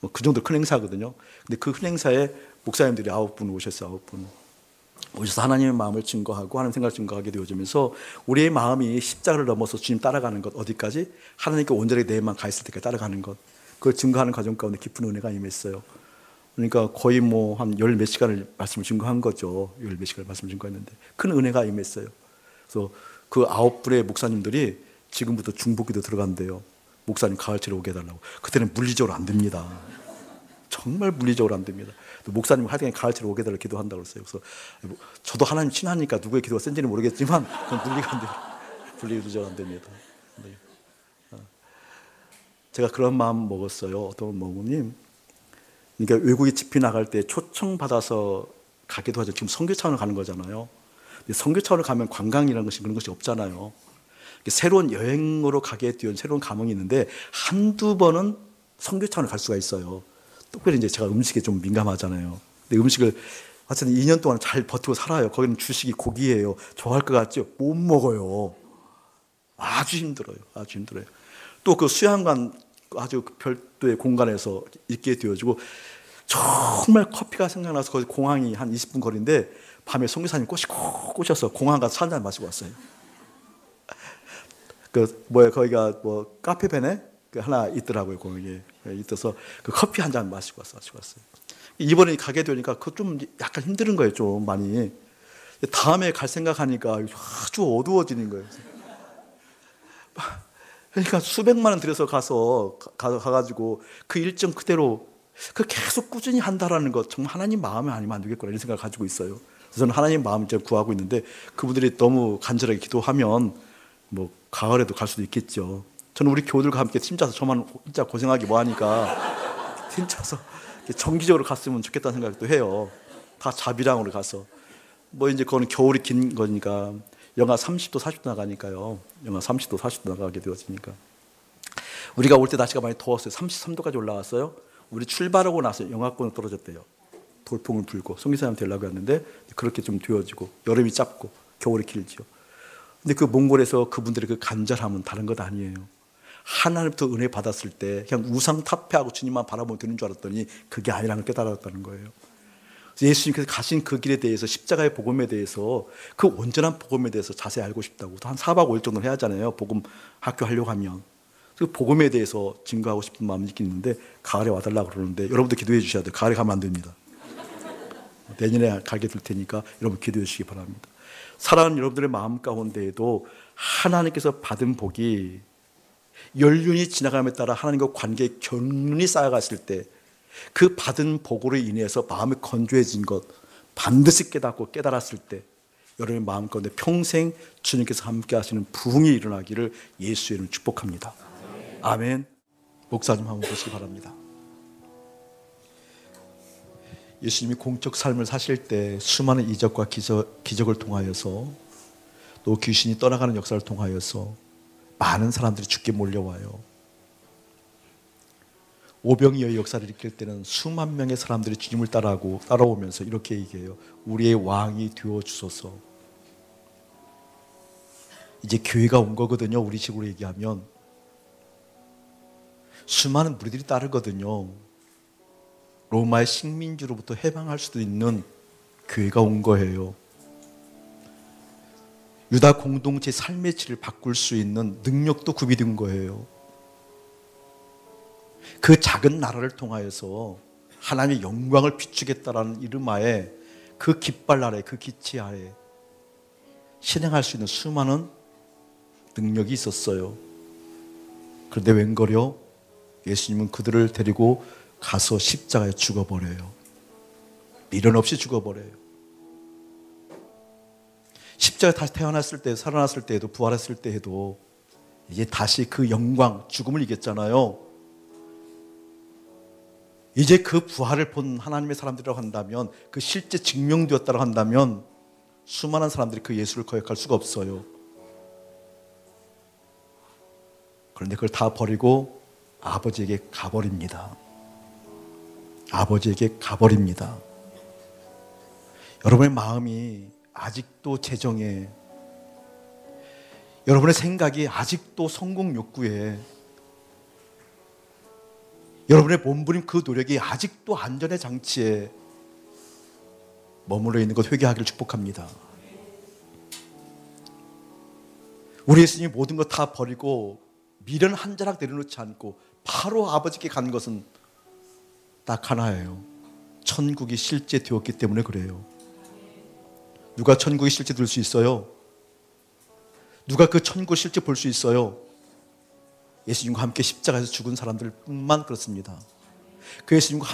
뭐 그 정도 큰 행사거든요. 근데 그 큰 행사에 목사님들이 9분 오셨어요. 9분. 오셔서 하나님의 마음을 증거하고 하나님 생각을 증거하게 되어지면서 우리의 마음이 십자가를 넘어서 주님 따라가는 것, 어디까지? 하나님께 온전하게 내 마음 가 있을 때까지 따라가는 것, 그걸 증거하는 과정 가운데 깊은 은혜가 임했어요. 그러니까 거의 뭐 한 10몇 시간을 말씀을 증거한 거죠. 10몇 시간을 말씀을 증거했는데 큰 은혜가 임했어요. 그래서 그 9분의 목사님들이 지금부터 중보기도 들어간대요. 목사님 가을치러 오게 해달라고. 그때는 물리적으로 안 됩니다. 정말 물리적으로 안 됩니다. 목사님 하여튼 가을치러 오게 해달라고 기도한다고 했어요. 그래서 저도 하나님 친하니까 누구의 기도가 센지는 모르겠지만 그건 물리가 안 됩니다. 물리적으로 안 됩니다. 네. 제가 그런 마음 먹었어요. 어떤 어머님, 그러니까 외국에 집회 나갈 때 초청받아서 가기도 하죠. 지금 선교 차원을 가는 거잖아요. 근데 선교 차원을 가면 관광이라는 것이 그런 것이 없잖아요. 새로운 여행으로 가게 되는 새로운 감흥이 있는데 한두 번은 선교 차원을 갈 수가 있어요. 특별히 이제 제가 음식에 좀 민감하잖아요. 근데 음식을 하여튼 2년 동안 잘 버티고 살아요. 거기는 주식이 고기예요. 좋아할 것 같죠? 못 먹어요. 아주 힘들어요. 아주 힘들어요. 또 그 수양관 아주 별도의 공간에서 있게 되어지고 정말 커피가 생각나서 거기 공항이 한 20분 거리인데 밤에 선교사님 꼬셔서 공항 가서 차 한잔 마시고 왔어요. 거기가 뭐 카페베네 하나 있더라고요. 공항에 있어서 그 커피 한 잔 마시고 왔어요. 이번에 가게 되니까 그거 좀 약간 힘든 거예요. 좀 많이. 다음에 갈 생각하니까 아주 어두워지는 거예요. 그러니까 수백만 원 들여서 가가지고 그 일정 그대로 그 계속 꾸준히 한다라는 것, 정말 하나님 마음에 아니면 안 되겠구나 이런 생각을 가지고 있어요. 그래서 저는 하나님 마음을 구하고 있는데 그분들이 너무 간절하게 기도하면 뭐 가을에도 갈 수도 있겠죠. 저는 우리 교우들과 함께 팀 짜서 저만 진짜 고생하기 뭐하니까 팀 짜서 정기적으로 갔으면 좋겠다는 생각도 해요. 다 자비랑으로 가서 뭐 이제 그거는 겨울이 긴 거니까 영하 30도 40도 나가니까요. 영하 30도 40도 나가게 되어지니까 우리가 올 때 날씨가 많이 더웠어요. 33도까지 올라왔어요. 우리 출발하고 나서 영하권으로 떨어졌대요. 돌풍을 불고 선교사님한테 연락이 왔는데 그렇게 좀 되어지고 여름이 짧고 겨울이 길지요. 근데 그 몽골에서 그분들의 그 간절함은 다른 것 아니에요. 하나님부터 은혜 받았을 때 그냥 우상 탑회하고 주님만 바라보면 되는 줄 알았더니 그게 아니라는 걸 깨달았다는 거예요. 예수님께서 가신 그 길에 대해서 십자가의 복음에 대해서 그 온전한 복음에 대해서 자세히 알고 싶다고 한 4박 5일 정도 해야 하잖아요. 복음 학교 하려고 하면. 그 복음에 대해서 증거하고 싶은 마음이 있긴 있는데 가을에 와달라고 그러는데 여러분도 기도해 주셔야 돼요. 가을에 가면 안 됩니다. 내년에 가게 될 테니까 여러분 기도해 주시기 바랍니다. 사랑하는 여러분들의 마음 가운데에도 하나님께서 받은 복이 연륜이 지나감에 따라 하나님과 관계의 경륜이 쌓여갔을 때 그 받은 복으로 인해서 마음이 건조해진 것 반드시 깨닫고 깨달았을 때 여러분의 마음 가운데 평생 주님께서 함께 하시는 부흥이 일어나기를 예수의 이름으로 축복합니다. 아멘. 목사님 한번 보시기 바랍니다. 예수님이 공적 삶을 사실 때 수많은 이적과 기적을 통하여서 또 귀신이 떠나가는 역사를 통하여서 많은 사람들이 주께 몰려와요. 오병이어의 역사를 일으킬 때는 수만 명의 사람들이 주님을 따라오면서 이렇게 얘기해요. 우리의 왕이 되어 주소서. 이제 교회가 온 거거든요. 우리 식으로 얘기하면 수많은 무리들이 따르거든요. 로마의 식민지로부터 해방할 수도 있는 교회가 온 거예요. 유다 공동체 삶의 질을 바꿀 수 있는 능력도 구비된 거예요. 그 작은 나라를 통하여서 하나님의 영광을 비추겠다라는 이름하에 그 깃발 아래, 그 기치 아래 실행할 수 있는 수많은 능력이 있었어요. 그런데 웬걸요? 예수님은 그들을 데리고 가서 십자가에 죽어버려요. 미련 없이 죽어버려요. 십자가에 다시 태어났을 때, 살아났을 때에도, 부활했을 때에도 이제 다시 그 영광, 죽음을 이겼잖아요. 이제 그 부활을 본 하나님의 사람들이라고 한다면, 그 실제 증명되었다고 한다면 수많은 사람들이 그 예수를 거역할 수가 없어요. 그런데 그걸 다 버리고 아버지에게 가버립니다. 아버지에게 가버립니다. 여러분의 마음이 아직도 재정에, 여러분의 생각이 아직도 성공 욕구에, 여러분의 몸부림 그 노력이 아직도 안전의 장치에 머물러 있는 것 회개하기를 축복합니다. 우리 예수님이 모든 것 다 버리고 미련 한 자락 내려놓지 않고 바로 아버지께 간 것은 딱 하나예요. 천국이 실제 되었기 때문에 그래요. 누가 천국이 실제 될 수 있어요? 누가 그 천국을 실제 볼 수 있어요? 예수님과 함께 십자가에서 죽은 사람들뿐만 그렇습니다. 그 예수님과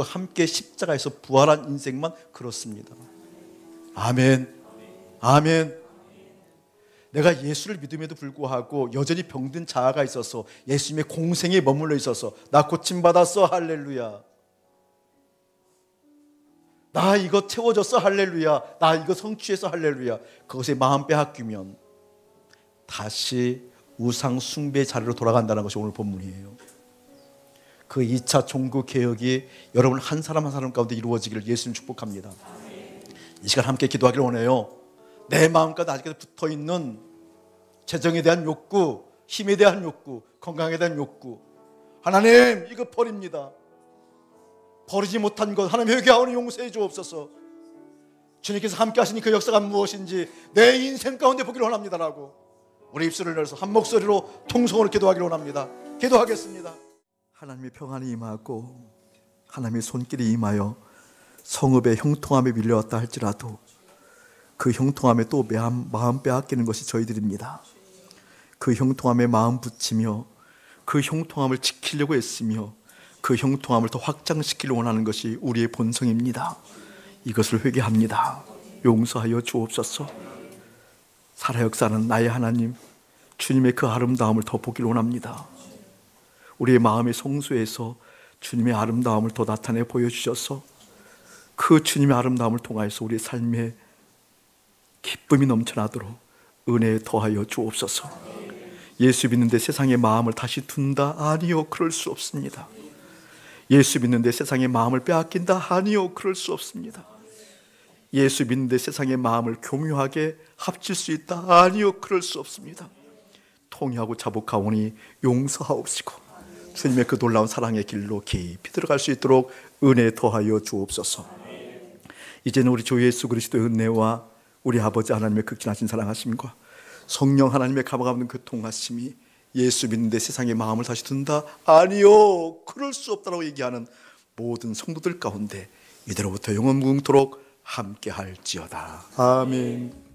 함께 십자가에서 부활한 인생만 그렇습니다. 아멘. 아멘. 내가 예수를 믿음에도 불구하고 여전히 병든 자아가 있어서 예수님의 공생에 머물러 있어서 나 고침받았어 할렐루야, 나 이거 채워졌어 할렐루야, 나 이거 성취했어 할렐루야, 그것에 마음 빼앗기면 다시 우상 숭배 자리로 돌아간다는 것이 오늘 본문이에요. 그 2차 종교 개혁이 여러분 한 사람 한 사람 가운데 이루어지기를 예수님 축복합니다. 이 시간 함께 기도하기를 원해요. 내 마음까지 아직까지 붙어있는 재정에 대한 욕구, 힘에 대한 욕구, 건강에 대한 욕구, 하나님 이거 버립니다. 버리지 못한 것 하나님 회개하오니 용서해 주옵소서. 주님께서 함께 하시는 그 역사가 무엇인지 내 인생 가운데 보기를 원합니다라고 우리 입술을 열어서 한 목소리로 통성으로 기도하기를 원합니다. 기도하겠습니다. 하나님의 평안이 임하고 하나님의 손길이 임하여 성읍의 형통함에 밀려왔다 할지라도 그 형통함에 또 마음 빼앗기는 것이 저희들입니다. 그 형통함에 마음 붙이며 그 형통함을 지키려고 애쓰며 그 형통함을 더 확장시키려고 원하는 것이 우리의 본성입니다. 이것을 회개합니다. 용서하여 주옵소서. 살아 역사는 나의 하나님, 주님의 그 아름다움을 더 보기를 원합니다. 우리의 마음의 성소에서 주님의 아름다움을 더 나타내 보여주셔서 그 주님의 아름다움을 통하여서 우리의 삶에 기쁨이 넘쳐나도록 은혜에 더하여 주옵소서. 예수 믿는데 세상의 마음을 다시 둔다? 아니요, 그럴 수 없습니다. 예수 믿는데 세상의 마음을 빼앗긴다? 아니요, 그럴 수 없습니다. 예수 믿는데 세상의 마음을 교묘하게 합칠 수 있다? 아니요, 그럴 수 없습니다. 통회하고 자복하오니 용서하옵시고 주님의 그 놀라운 사랑의 길로 깊이 들어갈 수 있도록 은혜 더하여 주옵소서. 이제는 우리 주 예수 그리스도의 은혜와 우리 아버지 하나님의 극진하신 사랑하심과 성령 하나님의 감화감는 그 통하심이 예수 믿는데 세상의 마음을 다시 둔다? 아니요, 그럴 수 없다라고 얘기하는 모든 성도들 가운데 이대로부터 영원 무궁토록 함께 할지어다. 아멘.